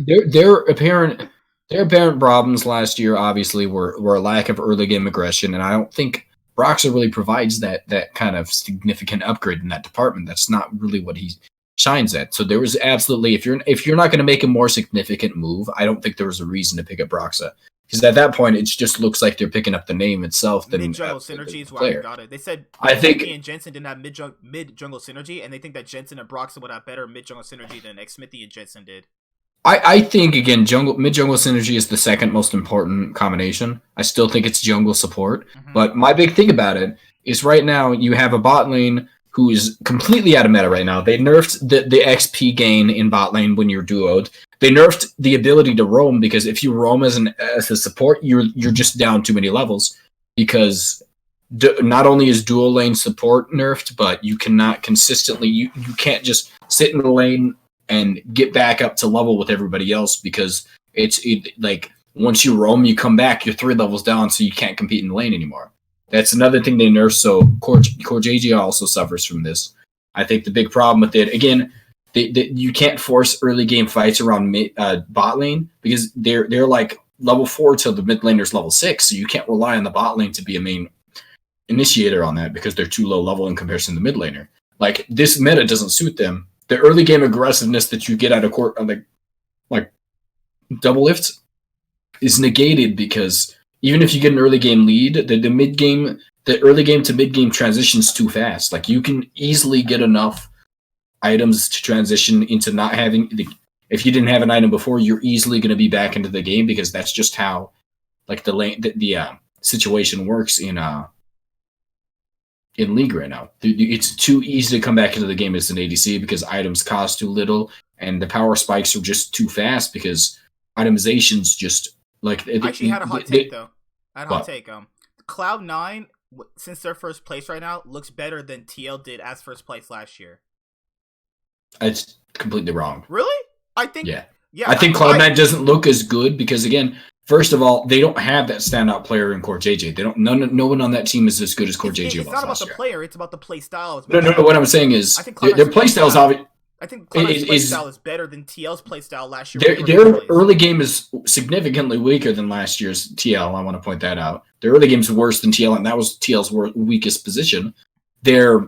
their apparent problems last year obviously were a lack of early game aggression, and I don't think Broxah really provides that kind of significant upgrade in that department. That's not really what he shines at. So there was absolutely, if you're not going to make a more significant move, I don't think there was a reason to pick up Broxah. Because at that point, it just looks like they're picking up the name itself. Mid-jungle synergy is why I got it. They said I think Smithy and Jensen didn't have mid-jungle synergy, and they think that Jensen and Broxah would have better mid-jungle synergy than Smithy and Jensen did. I think, again, mid-jungle synergy is the second most important combination. I still think it's jungle support. Mm-hmm. But my big thing about it is right now you have a bot lane who is completely out of meta right now. They nerfed the XP gain in bot lane when you're duoed. They nerfed the ability to roam, because if you roam as a support, you're just down too many levels, because not only is dual lane support nerfed, but you cannot consistently, you can't just sit in the lane and get back up to level with everybody else, because like once you roam, you come back, you're 3 levels down, so you can't compete in the lane anymore. That's another thing they nerfed. So Core JJ also suffers from this. I think the big problem with it, again, you can't force early game fights around bot lane, because they're like level 4 till the mid laner's level 6, so you can't rely on the bot lane to be a main initiator on that, because they're too low level in comparison to the mid laner. Like, this meta doesn't suit them. The early game aggressiveness that you get out of court, like double lifts, is negated, because even if you get an early game lead, the early game to mid game transitions too fast. Like, you can easily get enough items to transition into not having if you didn't have an item before, you're easily going to be back into the game, because that's just how like the situation works in League right now. It's too easy to come back into the game as an ADC, because items cost too little and the power spikes are just too fast, because itemization's just like. I actually had a hot take though. I had a hot take. Cloud9, since they're first place right now, looks better than TL did as first place last year. It's completely wrong. Really? I think. Yeah. I think Cloud9 doesn't look as good, because again, first of all, they don't have that standout player in Core JJ. They don't. No one on that team is as good as Core JJ. It's not about the player; it's about the play style. No. What I'm saying is, their play style is obvious. I think Cloud9's play style is better than TL's play style last year. Their early game is significantly weaker than last year's TL. I want to point that out. Their early game is worse than TL, and that was TL's weakest position. Their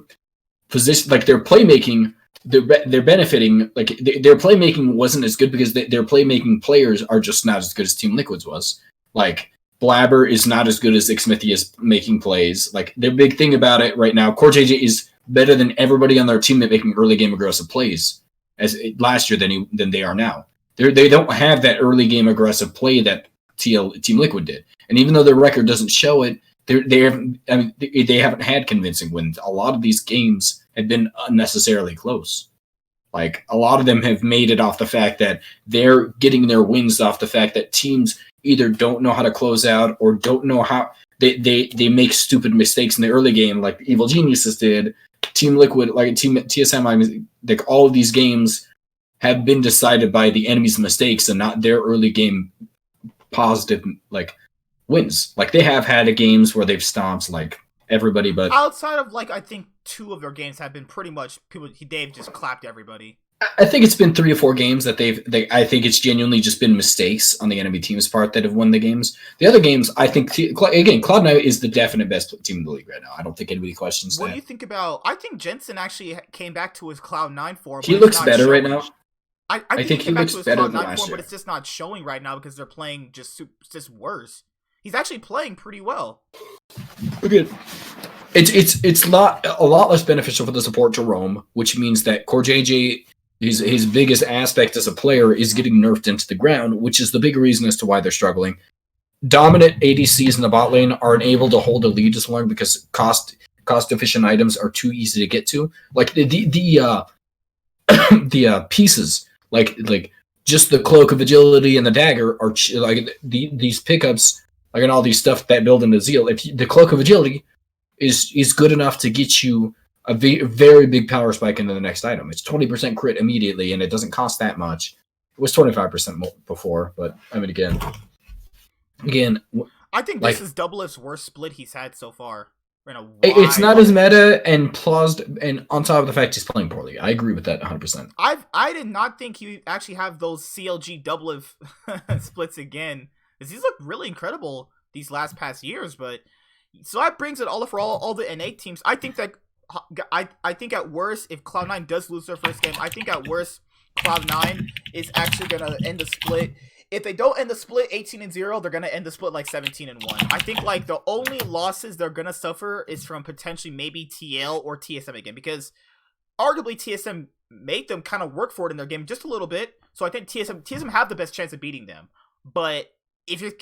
position, like their playmaking, they're benefiting. Like their playmaking wasn't as good, because their playmaking players are just not as good as Team Liquid's was. Like Blabber is not as good as Xmithie is making plays. Like their big thing about it right now, Core JJ is better than everybody on their team at making early game aggressive plays as last year than they are now. They don't have that early game aggressive play that Team Liquid did. And even though their record doesn't show it, they haven't had convincing wins. A lot of these games have been unnecessarily close. Like a lot of them have made it off the fact that they're getting their wins off the fact that teams either don't know how to close out or don't know how they make stupid mistakes in the early game, like Evil Geniuses did. Team Liquid, like Team TSM, like all of these games have been decided by the enemy's mistakes and not their early game positive like wins. Like they have had games where they've stomped like everybody, but outside of like I think 2 of their games have been pretty much they've just clapped everybody. I think it's been 3 or 4 games that I think it's genuinely just been mistakes on the enemy team's part that have won the games. The other games, I think, again, Cloud9 is the definite best team in the league right now. I don't think anybody questions that. What do you think about... I think Jensen actually came back to his Cloud9 form. He looks better right now. I think he looks better than last year. But it's just not showing right now because they're playing just worse. He's actually playing pretty well. Okay. It's a lot less beneficial for the support to roam, which means that Core JJ... His biggest aspect as a player is getting nerfed into the ground, which is the big reason as to why they're struggling. Dominant ADCs in the bot lane aren't able to hold a lead as long because cost efficient items are too easy to get to. Like the pieces, like just the cloak of agility and the dagger are like these pickups, like and all these stuff that build into Zeal. If the cloak of agility is good enough to get you a very big power spike into the next item. It's 20% crit immediately, and it doesn't cost that much. It was 25% before, but I mean, again, I think this is Doublelift's worst split he's had so far. in a wide... It's not as meta and plaused, and on top of the fact he's playing poorly. I agree with that 100%. I did not think he would actually have those CLG double splits again. Because he's looked really incredible these past years, but so that brings it all the NA teams. I think that I think at worst, if Cloud9 does lose their first game, I think at worst Cloud9 is actually gonna end the split. If they don't end the split 18-0, they're gonna end the split like 17-1. I think like the only losses they're gonna suffer is from potentially maybe TL or TSM again, because arguably TSM made them kind of work for it in their game just a little bit. So I think TSM have the best chance of beating them. But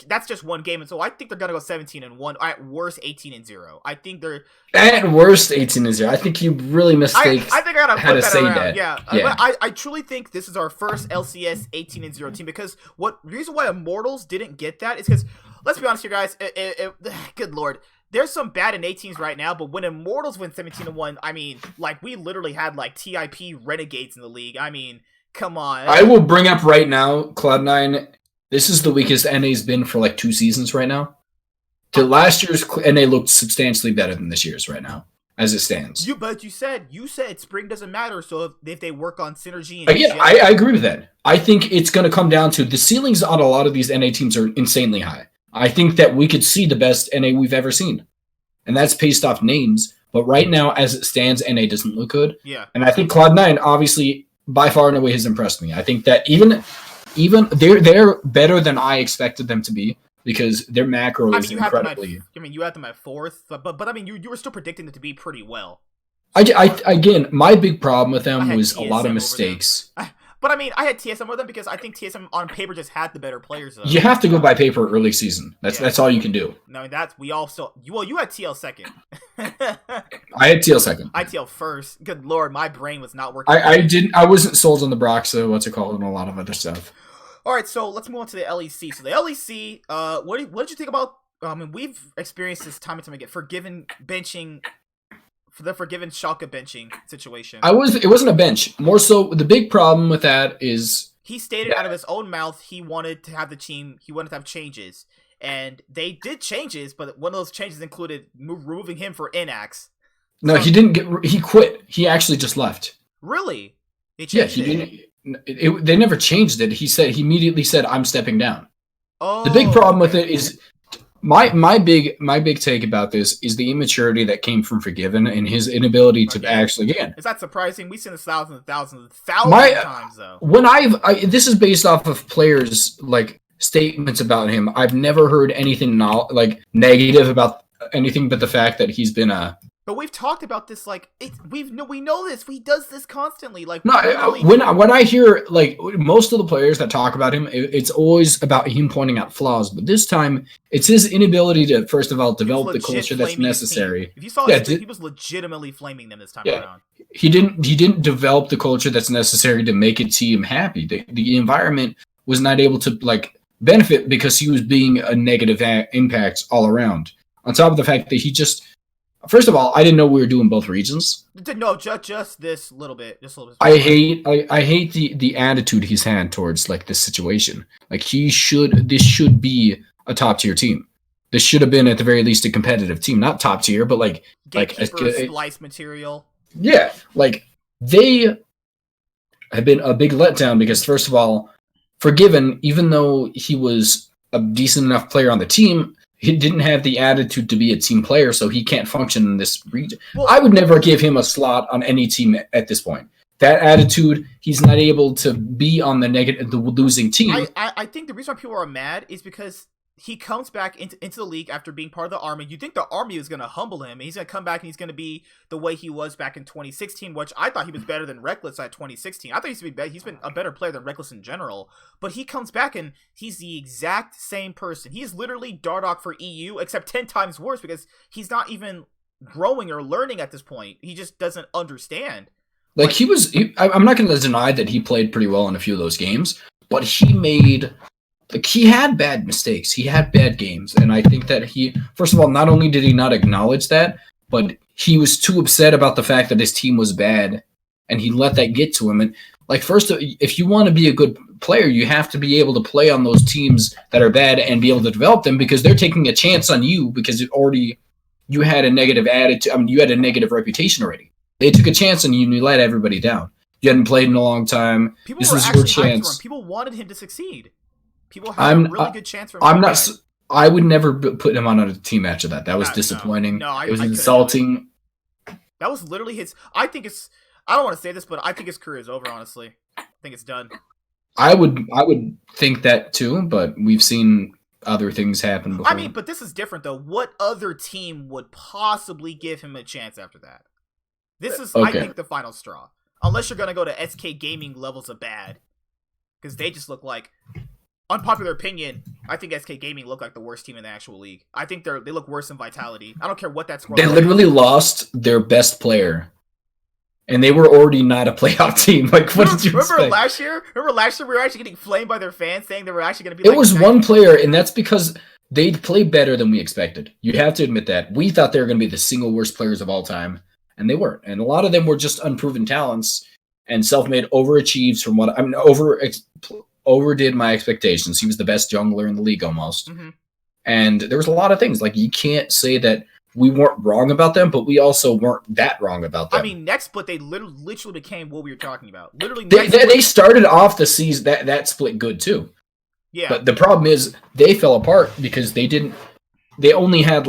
that's just one game, and so I think they're gonna go 17-1, at worst 18-0. I think they're at worst 18-0. I think you really mistake. I think I gotta put that around. That. Yeah. Yeah. I truly think this is our first LCS 18-0 team, because the reason why Immortals didn't get that is because, let's be honest here, guys. Good lord. There's some bad NA teams right now, but when Immortals went 17-1, I mean, like, we literally had like TIP Renegades in the league. I mean, come on. I will bring up right now, Cloud9. This is the weakest NA's been for like 2 seasons right now. To last year's NA looked substantially better than this year's right now, as it stands. But you said spring doesn't matter, so if they work on synergy and again, I agree with that. I think it's going to come down to the ceilings on a lot of these NA teams are insanely high. I think that we could see the best NA we've ever seen, and that's based off names. But right now, as it stands, NA doesn't look good. Yeah, and I think Cloud9 obviously by far and away has impressed me. I think that even they're better than I expected them to be, because their macro is incredibly. You had them at 4th, but I mean, you were still predicting them to be pretty well. Again, my big problem with them was a lot of mistakes. But I mean, I had TSM with them because I think TSM on paper just had the better players. Though. You have to go by paper early season. That's all you can do. No, we all still. Well, you had TL second. I had TL second. I TL first. Good lord, my brain was not working. I wasn't sold on the Broxah, what's it called, and a lot of other stuff. All right, so let's move on to the LEC. So the LEC, what did you think about? I mean, we've experienced this time and time again. Forgiven benching, for the Forgiven Schalke benching situation. It wasn't a bench. More so, the big problem with that is he stated out of his own mouth he wanted to have the team. He wanted to have changes, and they did changes. But one of those changes included removing him for Inax. No, he didn't he quit. He actually just left. Really? He didn't. They never changed it. He immediately said, "I'm stepping down." Oh, the big problem with it is my big take about this is the immaturity that came from Forgiven and his inability to actually again. Is that surprising? We've seen this thousands of times though. When this is based off of players like statements about him. I've never heard anything like negative about anything but the fact that he's been a. But we've talked about this, like, we know this. He does this constantly. Like, no, when I hear, like, most of the players that talk about him, it's always about him pointing out flaws. But this time, it's his inability to, first of all, develop the culture that's necessary. If you saw his he was legitimately flaming them this time around. He didn't develop the culture that's necessary to make a team happy. The environment was not able to, like, benefit because he was being a negative impact all around. On top of the fact that he just... First of all, I didn't know we were doing both regions. No, just this little bit. Just a little bit. I hate the attitude he's had towards like this situation. Like this should be a top tier team. This should have been at the very least a competitive team, not top tier, but like splice material. Yeah, like they have been a big letdown because first of all, Forgiven, even though he was a decent enough player on the team, he didn't have the attitude to be a team player, so he can't function in this region. Well, I would never give him a slot on any team at this point. That attitude, he's not able to be on the losing team. I think the reason why people are mad is because he comes back into the league after being part of the Army. You think the Army is going to humble him, and he's going to come back and he's going to be the way he was back in 2016, which I thought he was better than Reckless at 2016. I thought he's been a better player than Reckless in general, but he comes back and he's the exact same person. He's literally Dardoch for EU, except 10 times worse because he's not even growing or learning at this point. He just doesn't understand. Like I'm not going to deny that he played pretty well in a few of those games, but he had bad mistakes. He had bad games. And I think that first of all, not only did he not acknowledge that, but he was too upset about the fact that his team was bad and he let that get to him. And like, first, if you want to be a good player, you have to be able to play on those teams that are bad and be able to develop them because they're taking a chance on you because you had a negative attitude. I mean, you had a negative reputation already. They took a chance on you and you let everybody down. You hadn't played in a long time. People this were is actually your hyped for him. chance. People wanted him to succeed. People had a really good chance for him. I'm not. I would never put him on a team match of that. That was No, disappointing. no, it was I couldn't do insulting. That was literally his. I think it's. I don't want to say this, but I think his career is over. Honestly, I think it's done. I would think that too, but we've seen other things happen before. I mean, but this is different though. What other team would possibly give him a chance after that? This is, I think, the final straw. Unless you're gonna go to SK Gaming levels of bad, because they just look like. Unpopular opinion, I think SK Gaming look like the worst team in the actual league. I think they look worse than Vitality. I don't care what that score. They literally lost their best player, and they were already not a playoff team. Like, what did you remember expect? last year? Remember last year we were actually getting flamed by their fans saying they were actually going to be. It was one player, and that's because they played better than we expected. You have to admit that. We thought they were going to be the single worst players of all time, and they weren't. And a lot of them were just unproven talents, and Self-Made overachieves from what I mean. Overdid my expectations. He was the best jungler in the league almost. Mm-hmm. And there was a lot of things. Like, you can't say that we weren't wrong about them, but we also weren't that wrong about them. I mean, next split, they literally became what we were talking about. Literally, they started off the season, that split good too. Yeah. But the problem is, they fell apart because they only had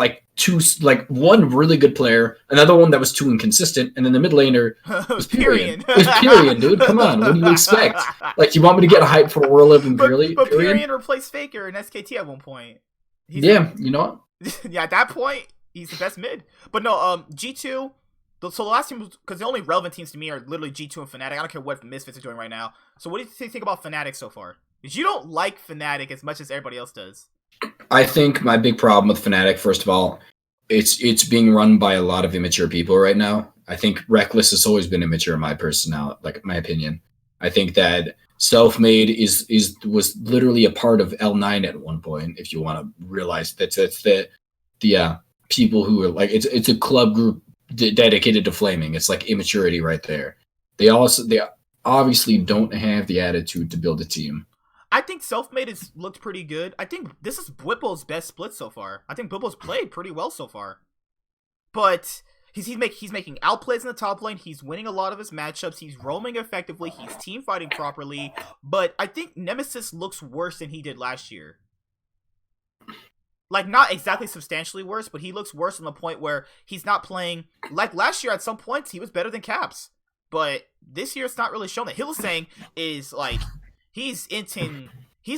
one really good player, another one that was too inconsistent, and then the mid laner was Pyrion. It was Pyrion, dude. Come on, what do you expect? Like, you want me to get a hype for World Living Pyrion? But Pyrion replaced Faker in SKT at one point. You know what? Yeah, at that point, he's the best mid. But no, G2. So the last team, because the only relevant teams to me are literally G2 and Fnatic. I don't care what Misfits are doing right now. So what do you think about Fnatic so far? Because you don't like Fnatic as much as everybody else does. I think my big problem with Fnatic, first of all, it's being run by a lot of immature people right now. I think Reckless has always been immature in my opinion. I think that Self-Made was literally a part of L9 at one point. If you want to realize that's the people who are like, it's a club group dedicated to flaming. It's like immaturity right there. They obviously don't have the attitude to build a team. I think Self-Made has looked pretty good. I think this is Bwipo's best split so far. I think Bwipo's played pretty well so far. But he's making outplays in the top lane. He's winning a lot of his matchups. He's roaming effectively. He's team fighting properly. But I think Nemesis looks worse than he did last year. Like, not exactly substantially worse, but he looks worse on the point where he's not playing. Like last year, at some points, he was better than Caps. But this year, it's not really shown. That Hylissang is like... He's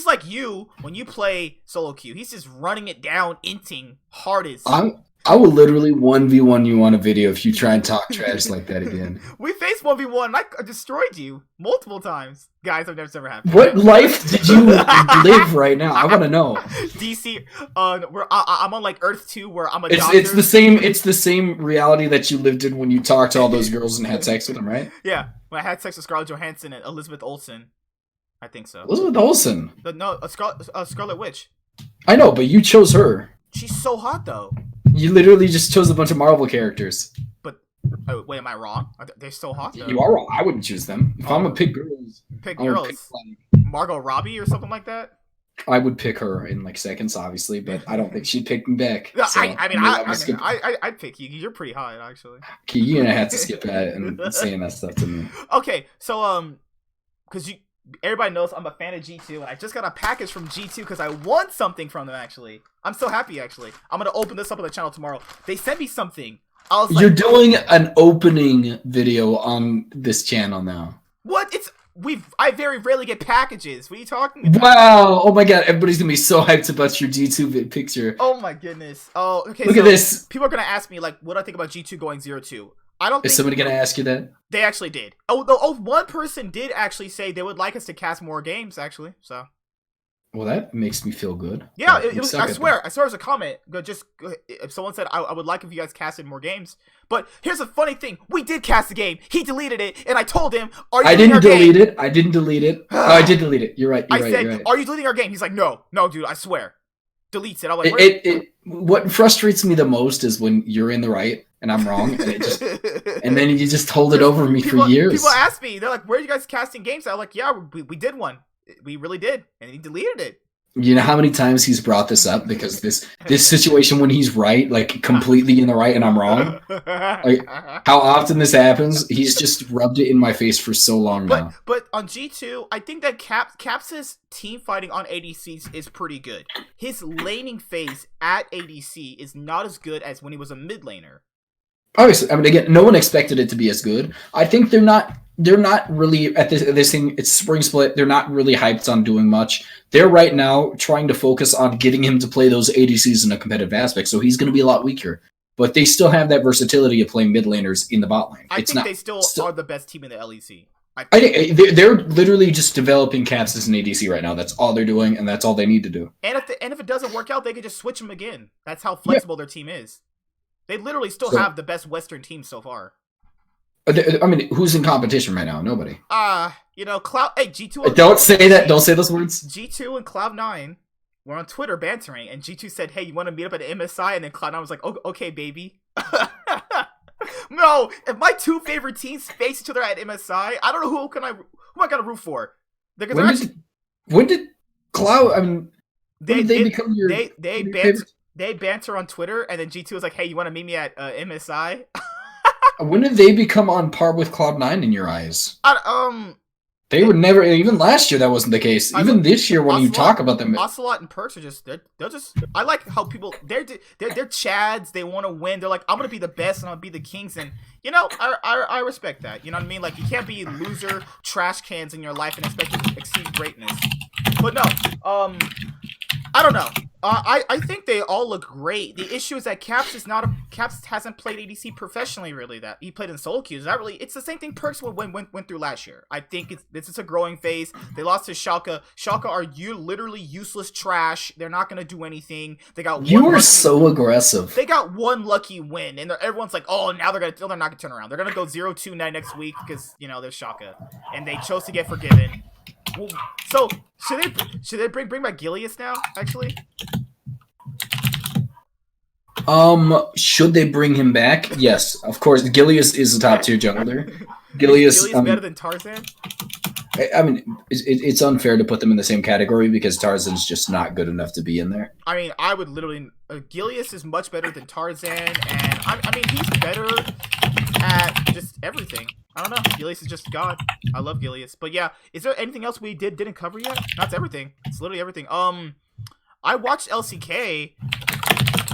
like you when you play solo queue. He's just running it down, inting hardest. I will literally 1v1 you on a video if you try and talk trash like that again. We faced 1v1 and I destroyed you multiple times. Guys, I've never happened. What life did you live right now? I want to know. DC, I'm on like Earth 2 where I'm a doctor. It's the same reality that you lived in when you talked to all those girls and had sex with them, right? Yeah, when I had sex with Scarlett Johansson and Elizabeth Olsen. I think so. Elizabeth Olsen? Scarlet Witch. I know, but you chose her. She's so hot, though. You literally just chose a bunch of Marvel characters. But, wait, am I wrong? They're so hot, though. You are wrong. I wouldn't choose them. If I'm gonna pick girls... Margot Robbie or something like that? I would pick her in, like, seconds, obviously, but I don't think she'd pick me back. So I'd pick you. You're pretty hot, actually. Okay, you're gonna have to skip that and saying that stuff to me. Okay, so, because everybody knows I'm a fan of G2, and I just got a package from G2 because I won something from them, actually. I'm so happy, actually. I'm going to open this up on the channel tomorrow. They sent me something. You're doing an opening video on this channel now. What? I very rarely get packages. What are you talking about? Wow. Oh my god, everybody's going to be so hyped about your G2 picture. Oh my goodness. Oh, okay. Look at this. People are going to ask me, like, what do I think about G2 going 0-2? Is somebody going to ask you that? They actually did. One person did actually say they would like us to cast more games, actually. So. Well, that makes me feel good. Yeah, I swear it was a comment. If someone said, I would like if you guys casted more games. But here's a funny thing. We did cast the game. He deleted it, and I told him, I didn't delete it. I didn't delete it. Oh, I did delete it. You're right. I said, are you deleting our game? He's like, no, dude, I swear. Deletes it. I'm like, what frustrates me the most is when you're in the right and I'm wrong, and then you just hold it over me for years. People ask me, they're like, where are you guys casting games? I'm like, yeah, we did one. We really did. And he deleted it. You know how many times he's brought this up because this situation when he's right, like completely in the right and I'm wrong. Like how often this happens, he's just rubbed it in my face for so long now. But on G2, I think that Caps' team fighting on ADCs is pretty good. His laning phase at ADC is not as good as when he was a mid laner. Obviously, I mean, again, no one expected it to be as good. I think they're not really at this thing. It's spring split. They're not really hyped on doing much. They're right now trying to focus on getting him to play those ADCs in a competitive aspect. So he's going to be a lot weaker. But they still have that versatility of playing mid laners in the bot lane. I think they still are the best team in the LEC. I think they're literally just developing Caps as an ADC right now. That's all they're doing, and that's all they need to do. And if it doesn't work out, they can just switch them again. That's how flexible their team is. They literally still have the best Western team so far. I mean, who's in competition right now? Nobody. Cloud. Hey, G2. Don't say that. Don't say those words. G2 and Cloud9 were on Twitter bantering, and G2 said, "Hey, you want to meet up at MSI?" And then Cloud9 was like, "Oh, okay, baby." No, if my two favorite teams face each other at MSI, I don't know who am I gonna root for? When did Cloud? I mean, they become your they banter on Twitter, and then G2 was like, "Hey, you want to meet me at MSI?" When did they become on par with Cloud9 in your eyes? They would never. Even last year, that wasn't the case. Even this year, when you talk about them, Ocelot and Perks are they're just. I like how people they're chads. They want to win. They're like, I'm gonna be the best and I'll be the kings. And I respect that. You know what I mean? Like you can't be loser trash cans in your life and expect to exceed greatness. But no, I don't know. I think they all look great. The issue is that Caps hasn't played ADC professionally really. That he played in solo queues. It's the same thing Perks went through last year. I think this is a growing phase. They lost to Schalke. Schalke are literally useless trash. They're not gonna do anything. They got so aggressive. They got one lucky win, and everyone's like, oh, now they're not gonna turn around. They're gonna go 0-2 next week because they're Schalke, and they chose to get forgiven. Well, so should they bring back Gilius now? Actually, should they bring him back? Yes, of course. Gilius is a top tier jungler. Gilius better than Tarzan. I mean, it's unfair to put them in the same category because Tarzan's just not good enough to be in there. I mean, I would literally. Gilius is much better than Tarzan, and I mean, he's better at just everything. I don't know. Gilius is just God. I love Gilius. But yeah, is there anything else we didn't cover yet? That's everything. It's literally everything. I watched LCK.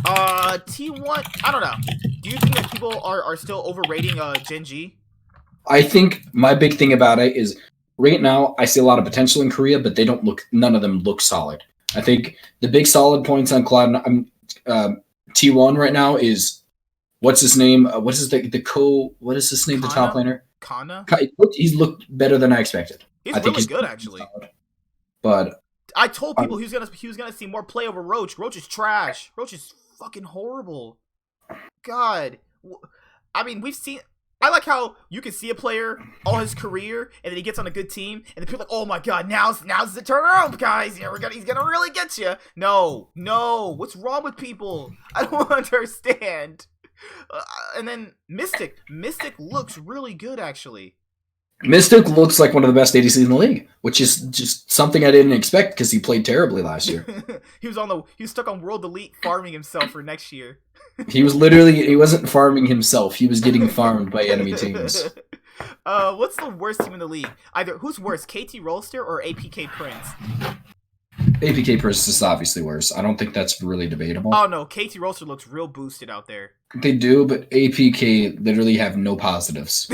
T1. I don't know. Do you think that people are still overrating Gen G? I think my big thing about it is right now I see a lot of potential in Korea, but none of them look solid. I think the big solid points on Cloud T1 right now is what's his name? What is his name? The top laner? Kana? He's looked better than I expected. I think he's good actually. Solid. But I told people he was gonna see more play over Roach. Roach is trash. Roach is fucking horrible. God, I mean I like how you can see a player all his career, and then he gets on a good team, and the people are like, "Oh my God, now's the turnaround, guys! Yeah, he's gonna really get you." No, what's wrong with people? I don't understand. And then Mystic looks really good actually. Mystic looks like one of the best ADCs in the league, which is just something I didn't expect because he played terribly last year. he was stuck on World Elite farming himself for next year. He wasn't farming himself. He was getting farmed by enemy teams. What's the worst team in the league? Who's worse, KT Rolster or APK Prince? APK Prince is obviously worse. I don't think that's really debatable. Oh no, KT Rolster looks real boosted out there. They do, but APK literally have no positives.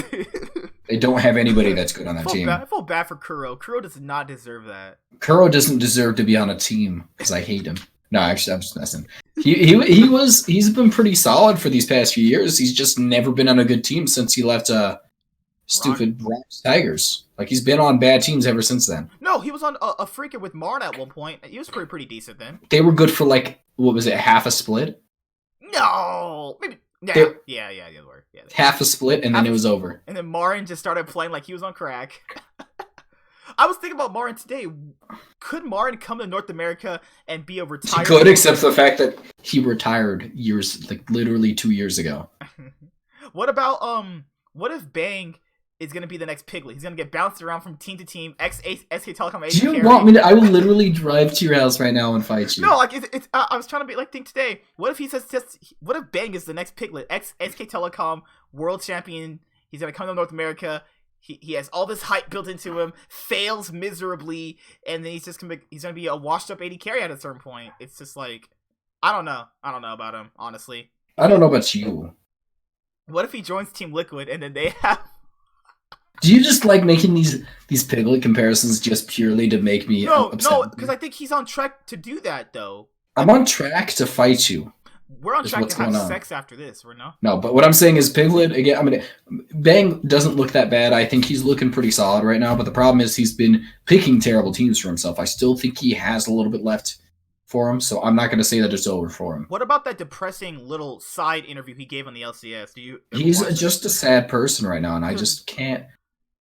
They don't have anybody that's good on that team. I feel bad for Kuro. Kuro does not deserve that. Kuro doesn't deserve to be on a team because I hate him. No, actually, I'm just messing. He's been pretty solid for these past few years. He's just never been on a good team since he left stupid Rocks Tigers. Like he's been on bad teams ever since then. No, he was on a freaking with Marn at one point. He was pretty decent then. They were good for like what was it, half a split? No, maybe. Yeah, they were. Yeah, half a split, and then it was over. And then Marin just started playing like he was on crack. I was thinking about Marin today. Could Marin come to North America and be a retired? He could, except for the fact that he retired literally 2 years ago. What about what if Bang is gonna be the next Piglet. He's gonna get bounced around from team to team. SK Telecom. AD Do you carry. want me to? I will literally drive to your house right now and fight you. No, like it's. I was trying to be like think today. What if he says just? What if Bang is the next Piglet? SK Telecom world champion. He's gonna come to North America. He has all this hype built into him. Fails miserably, and then he's gonna be a washed up AD carry at a certain point. It's just like I don't know. I don't know about him honestly. I don't know about you. What if he joins Team Liquid and then they have? Do you just like making these Piglet comparisons just purely to make me upset? No, because I think he's on track to do that though. I'm on track to fight you. We're on Is track what's to have going on. sex after this. We're not. No, but what I'm saying is Piglet, again, I mean, Bang doesn't look that bad. I think he's looking pretty solid right now, but the problem is he's been picking terrible teams for himself. I still think he has a little bit left for him, so I'm not going to say that it's over for him. What about that depressing little side interview he gave on the LCS? Do you? He's watch it? just a sad person right now, and I just can't.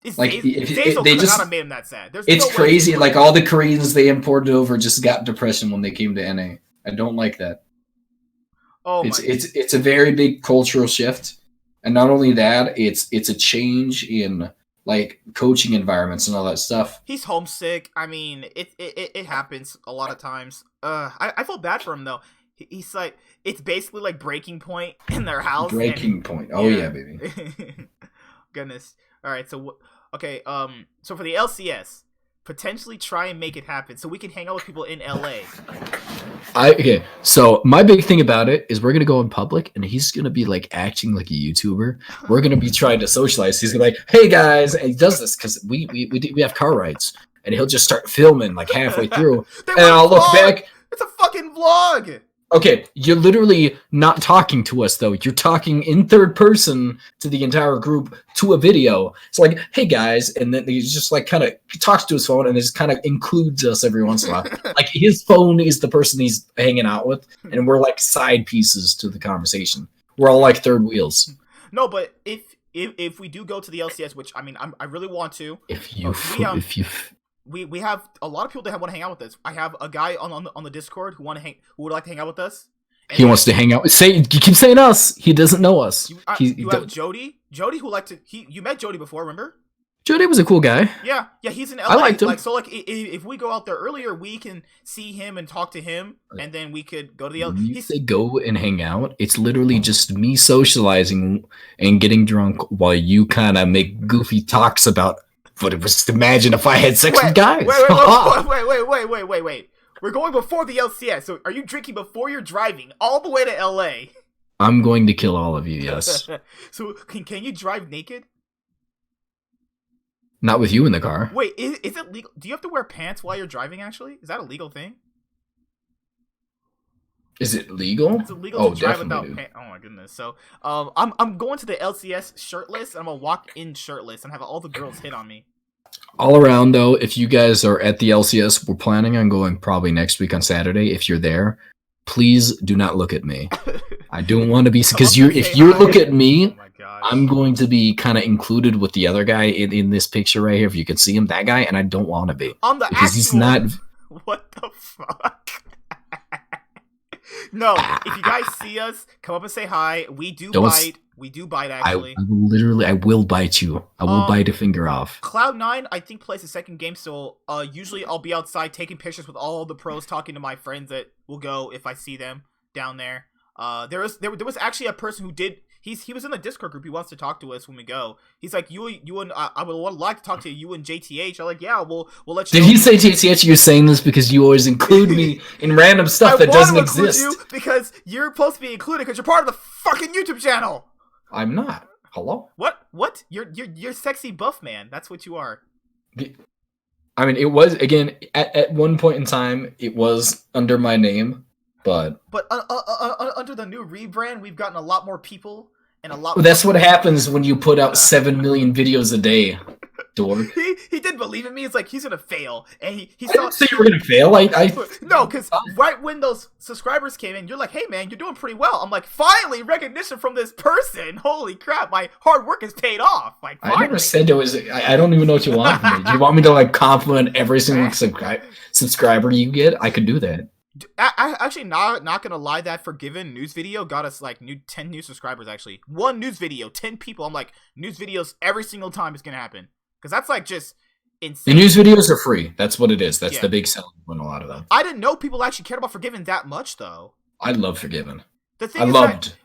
It's like, Zazel they could just- not have made him that sad. There's It's no way crazy. he Like, all the Koreans they imported over just got depression when they came to NA. I don't like that. Oh my! It's a very big cultural shift, and not only that, it's a change in like coaching environments and all that stuff. He's homesick. I mean, it happens a lot of times. I feel bad for him though. He's like, it's basically like breaking point in their house. Breaking point. Oh yeah, baby. Goodness. All right. So okay. So for the LCS, potentially try and make it happen so we can hang out with people in LA. Okay, so my big thing about it is we're gonna go in public and he's gonna be like acting like a YouTuber. We're gonna be trying to socialize. He's gonna be like, "Hey guys," and he does this because we have car rides, and he'll just start filming like halfway through, They and want a I'll look vlog! back. It's a fucking vlog. Okay, you're literally not talking to us though. You're talking in third person to the entire group to a video. It's like, "Hey guys," and then he just like kind of talks to his phone and just kind of includes us every once in a while. Like his phone is the person he's hanging out with, and we're like side pieces to the conversation. We're all like third wheels. No, but if we do go to the LCS, which I mean I really want to, If you we have a lot of people that want to hang out with us. I have a guy on the Discord who would like to hang out with us. And he wants to hang out. You keep saying us. He doesn't know us. You have Jody who liked to. You met Jody before, remember? Jody was a cool guy. Yeah, he's in LA. I liked him. Like, so, like, if we go out there earlier, we can see him and talk to him, and then we could go to the. When you say go and hang out, it's literally just me socializing and getting drunk while you kind of make goofy talks about. But it was imagine if I had sex with guys. Wait. We're going before the LCS. So, are you drinking before you're driving all the way to LA? I'm going to kill all of you. Yes. So, can you drive naked? Not with you in the car. Wait, is it legal? Do you have to wear pants while you're driving? Actually, is that a legal thing? Is it legal? It's illegal to drive without dude. pants. Oh my goodness. So, I'm going to the LCS shirtless, and I'm gonna walk in shirtless and have all the girls hit on me. All around though, if you guys are at the LCS, we're planning on going probably next week on Saturday. If you're there, please do not look at me. I don't want to be because if you look at Oh me, my gosh. I'm going to be kind of included with the other guy in this picture right here. If you can see him, that guy, and I don't want to be on the because he's not. What the fuck? No, if you guys see us, come up and say hi. We do Don't bite. We do bite, actually. I will bite you. I will bite a finger off. Cloud9, I think, plays the second game, so usually I'll be outside taking pictures with all the pros, talking to my friends that will go if I see them down there. There was actually a person who did. He was in the Discord group. He wants to talk to us when we go. He's like, you and I would like to talk to you and JTH. I'm like, yeah, we'll let you. Did he say JTH? You're saying this because you always include me in random stuff that doesn't exist. You because you're supposed to be included because you're part of the fucking YouTube channel. I'm not. Hello? What? You're sexy buff man. That's what you are. I mean, it was again at one point in time. It was under my name, but under the new rebrand, we've gotten a lot more people and a lot. That's what happens when you put out 7 million videos a day, dork. He did believe in me. It's like he's gonna fail, and he I saw. didn't say you were gonna fail. No, because right when those subscribers came in, you're like, "Hey man, you're doing pretty well." I'm like, "Finally, recognition from this person! Holy crap, my hard work has paid off!" Like, I never said it was. I don't even know what you want from me. Do you want me to like compliment every single subscriber you get? I could do that. I actually not gonna lie, that Forgiven news video got us like 10 new subscribers. Actually, one news video, 10 people. I'm like, news videos every single time is gonna happen, because that's like just insane. The news videos are free. That's what it is. That's Yeah. the big selling point. A lot of them. I didn't know people actually cared about Forgiven that much, though. I love Forgiven. The thing I is loved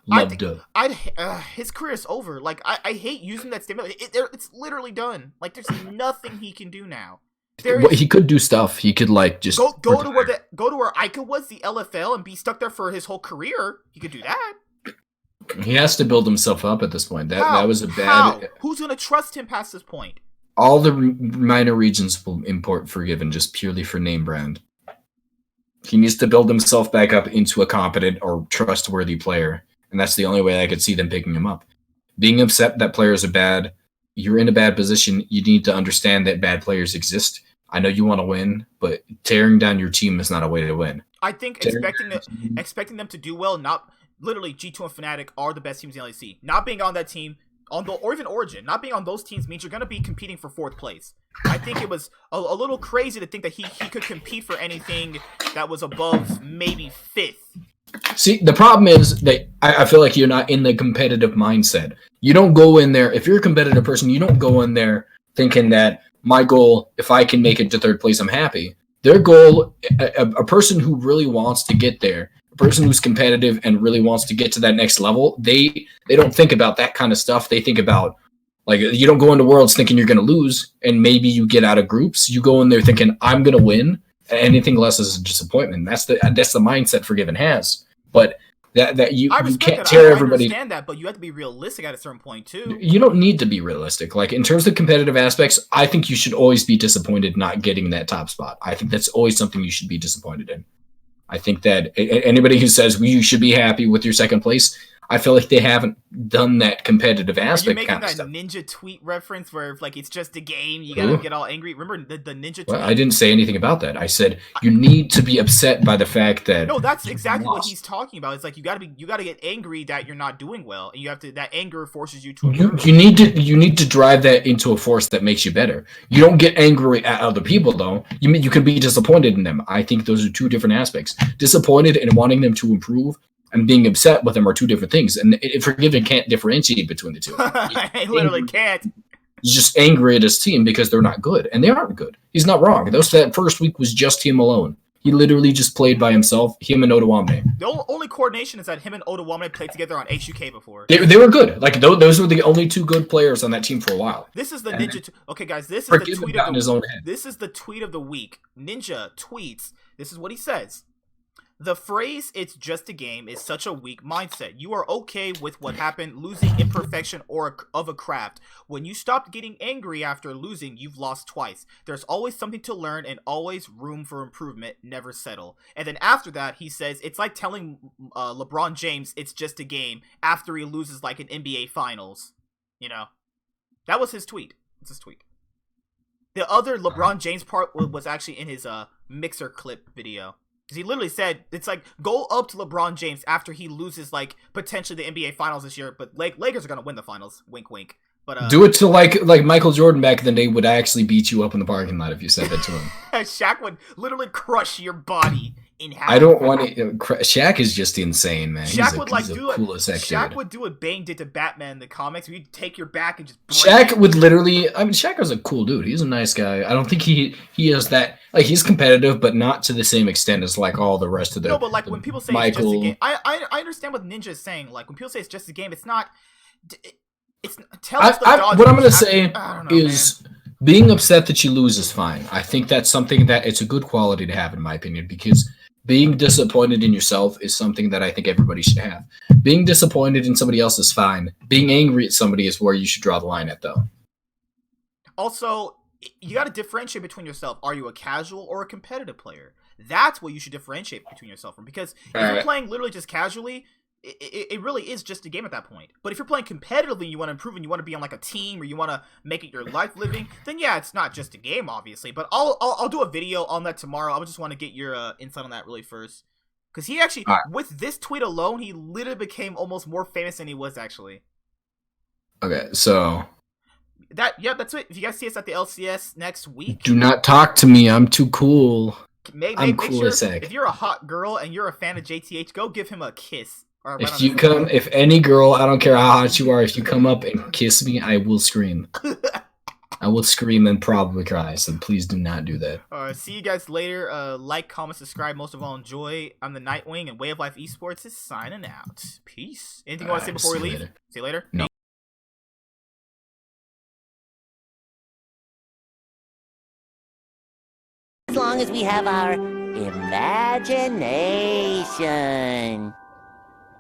his career is over. Like, I hate using that statement. It's literally done. Like, there's nothing he can do now. He could do stuff. He could like just go to where Ica was, the LFL, and be stuck there for his whole career. He could do that. He has to build himself up at this point. That was a bad. How? Who's gonna trust him past this point? All the minor regions will import Forgiven just purely for name brand. He needs to build himself back up into a competent or trustworthy player, and that's the only way I could see them picking him up. Being upset that players are bad, you're in a bad position. You need to understand that bad players exist. I know you want to win, but tearing down your team is not a way to win. I think expecting them to do well, not literally G2 and Fnatic are the best teams in the LEC. Not being on that team, or even Origin, not being on those teams means you're going to be competing for 4th place. I think it was a little crazy to think that he could compete for anything that was above maybe 5th. See, the problem is that I feel like you're not in the competitive mindset. You don't go in there, if you're a competitive person, you don't go in there thinking that my goal, if I can make it to 3rd place, I'm happy. Their goal, a person who really wants to get there, a person who's competitive and really wants to get to that next level, they don't think about that kind of stuff. They think about, like, you don't go into Worlds thinking you're going to lose, and maybe you get out of groups. You go in there thinking, I'm going to win. Anything less is a disappointment. That's the mindset Forgiven has. But you can't tear everybody. I understand that, but you have to be realistic at a certain point too. You don't need to be realistic. Like, in terms of competitive aspects, I think you should always be disappointed not getting that top spot. I think that's always something you should be disappointed in. I think that anybody who says you should be happy with your 2nd place, I feel like they haven't done that competitive aspect. Are you making that Ninja tweet reference where if, like, it's just a game, you gotta get all angry? Remember the Ninja tweet? Well, I didn't say anything about that. I said you need to be upset by the fact that. No, that's exactly what he's talking about. It's like you gotta get angry that you're not doing well, and you have to. That anger forces you to. You need to drive that into a force that makes you better. You don't get angry at other people though. You can be disappointed in them. I think those are 2 different aspects. Disappointed and wanting them to improve, and being upset with them are 2 different things. And Forgiven can't differentiate between the 2. I literally can't. He's just angry at his team because they're not good, and they aren't good. He's not wrong. That first week was just him alone. He literally just played by himself, him and Odoamne. The only coordination is that him and Odoamne played together on HUK before. They were good. Like, those were the only 2 good players on that team for a while. This is the Ninja. Okay, guys, this is the tweet of his own head. This is the tweet of the week. Ninja tweets. This is what he says. The phrase "it's just a game" is such a weak mindset. You are okay with what happened, losing imperfection of a craft. When you stopped getting angry after losing, you've lost twice. There's always something to learn and always room for improvement. Never settle. And then after that, he says it's like telling LeBron James it's just a game after he loses like an NBA Finals. You know, that was his tweet. It's his tweet. The other LeBron James part was actually in his Mixer clip video. He literally said, it's like, go up to LeBron James after he loses, like, potentially the NBA Finals this year, but Lakers are going to win the Finals. Wink, wink. But do it to, like Michael Jordan back in the day would actually beat you up in the parking lot if you said that to him. Shaq would literally crush your body in half. I don't want to... Shaq is just insane, man. Shaq would, like, do it. Shaq would do what Bane did to Batman in the comics, where you'd take your back and just... Shaq would literally... I mean, Shaq was a cool dude. He's a nice guy. I don't think he has that... Like, he's competitive, but not to the same extent as, like, all the rest of the... No, but, like, when people say it's just a game... I understand what Ninja is saying. Like, when people say it's just a game, it's not... What I'm going to say is being upset that you lose is fine. I think that's something that it's a good quality to have, in my opinion, because being disappointed in yourself is something that I think everybody should have. Being disappointed in somebody else is fine. Being angry at somebody is where you should draw the line at, though. Also, you got to differentiate between yourself. Are you a casual or a competitive player? That's what you should differentiate between yourself from. Because if you're playing literally just casually, it really is just a game at that point. But if you're playing competitively, you want to improve and you want to be on like a team or you want to make it your life living, then yeah, it's not just a game, obviously. But I'll do a video on that tomorrow. I just want to get your insight on that really first. Because he actually, with this tweet alone, he literally became almost more famous than he was actually. Okay, so... That's it. If you guys see us at the LCS next week... Do not talk to me. I'm too cool. I'm make cool sure as heck. if you're a hot girl and you're a fan of JTH, go give him a kiss. Or right If on you the come, if any girl, I don't care how hot you are, if you come up and kiss me, I will scream. I will scream and probably cry. So please do not do that. See you guys later. Like, comment, subscribe. Most of all, enjoy. I'm the Nightwing, and Way of Life Esports is signing out. Peace. Anything you want to say before we leave? See you later. No. As long as we have our imagination.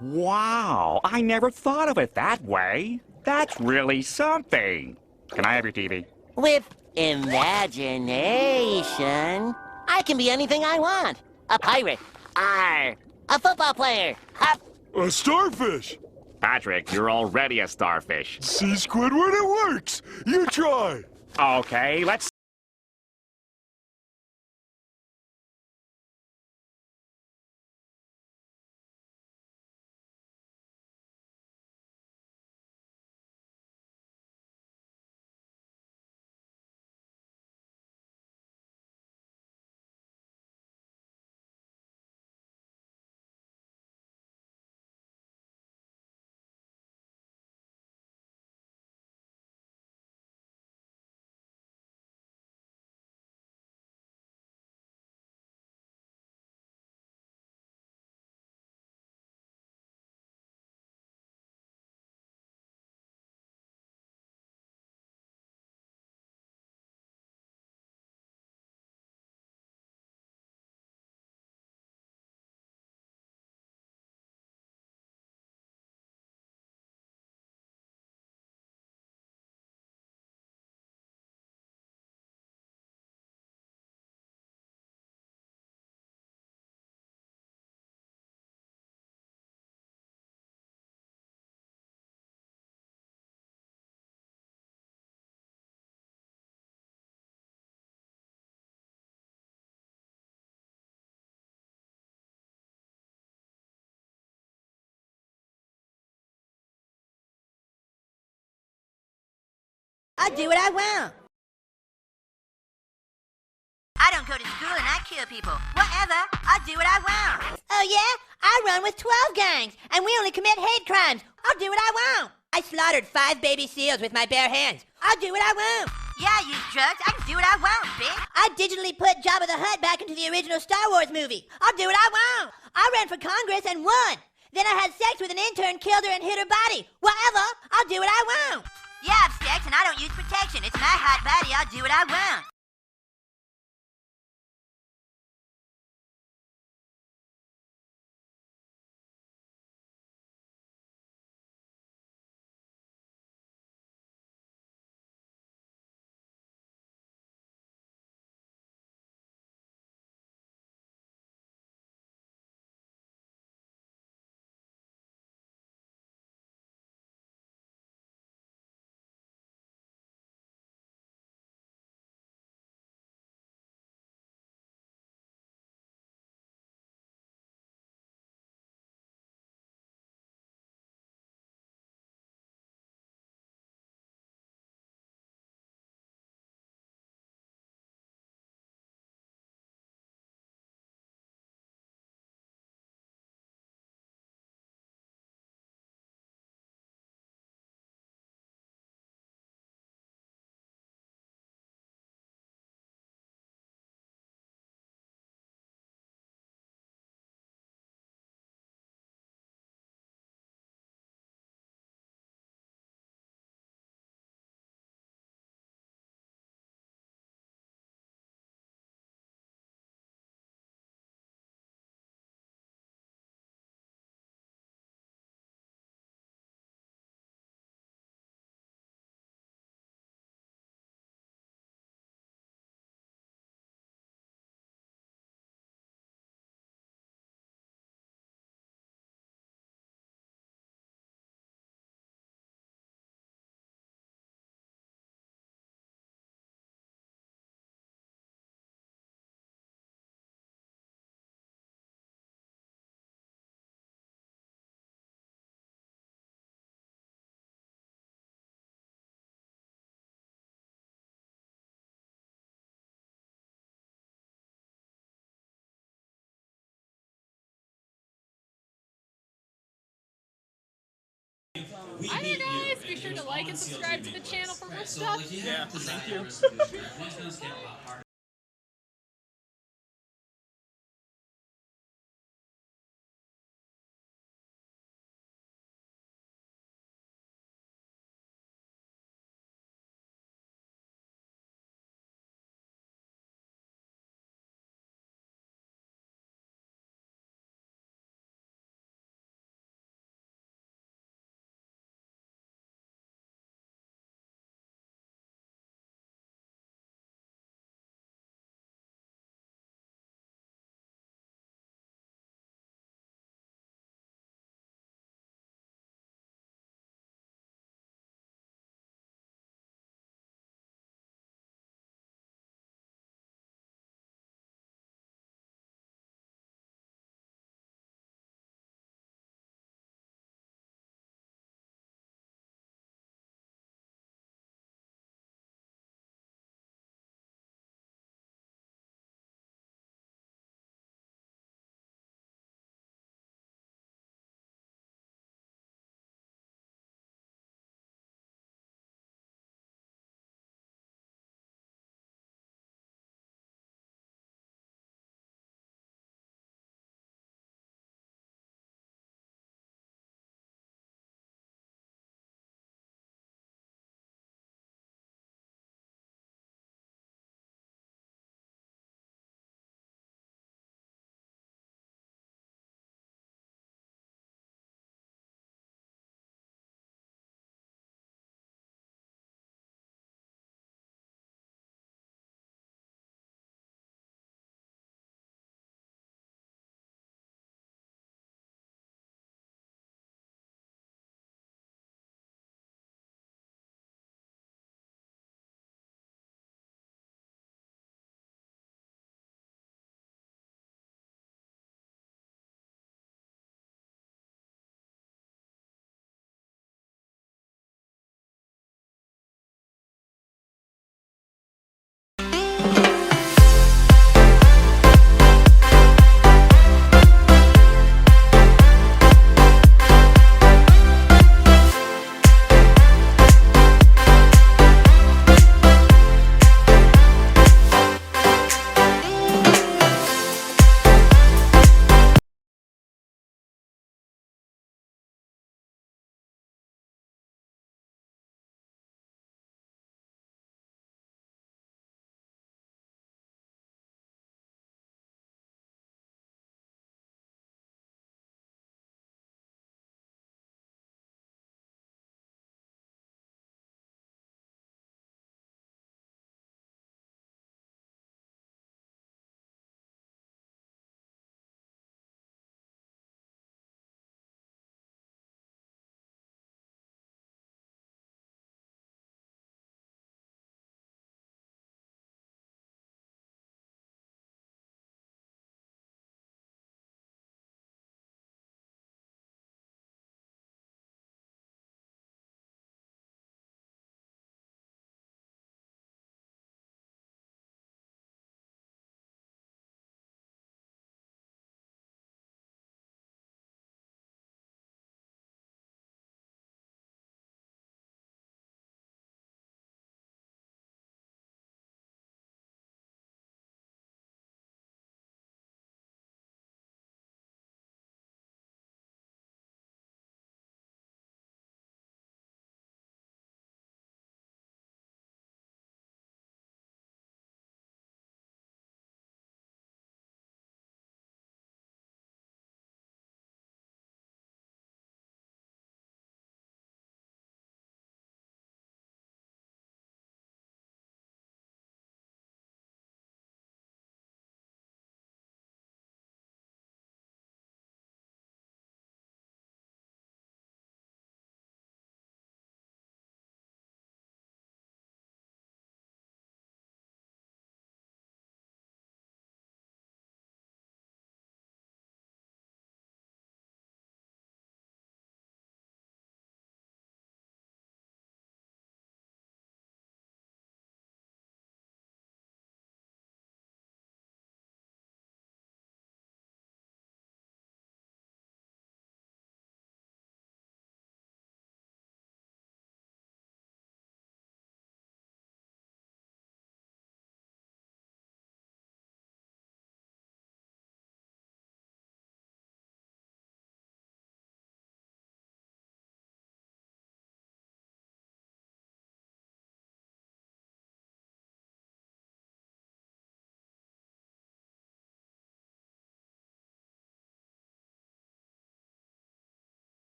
Wow, I never thought of it that way. That's really something. Can I have your TV? With imagination, I can be anything I want. A pirate. Arr. A football player. Hup. A starfish! Patrick, you're already a starfish. See, Squidward, it works! You try! Okay, let's I do what I want. I don't go to school and I kill people. Whatever, I do what I want. Oh yeah? I run with 12 gangs, and we only commit hate crimes. I'll do what I want. I slaughtered 5 baby seals with my bare hands. I'll do what I want. Yeah, I use drugs. I can do what I want, bitch. I digitally put Jabba the Hutt back into the original Star Wars movie. I'll do what I want. I ran for Congress and won. Then I had sex with an intern, killed her, and hit her body. Whatever, I'll do what I want. Yeah, I have sex and I don't use protection. It's my hot body. I'll do what I want. Hi there, guys. Be sure to like and subscribe to the channel for more stuff. Yeah, thank you.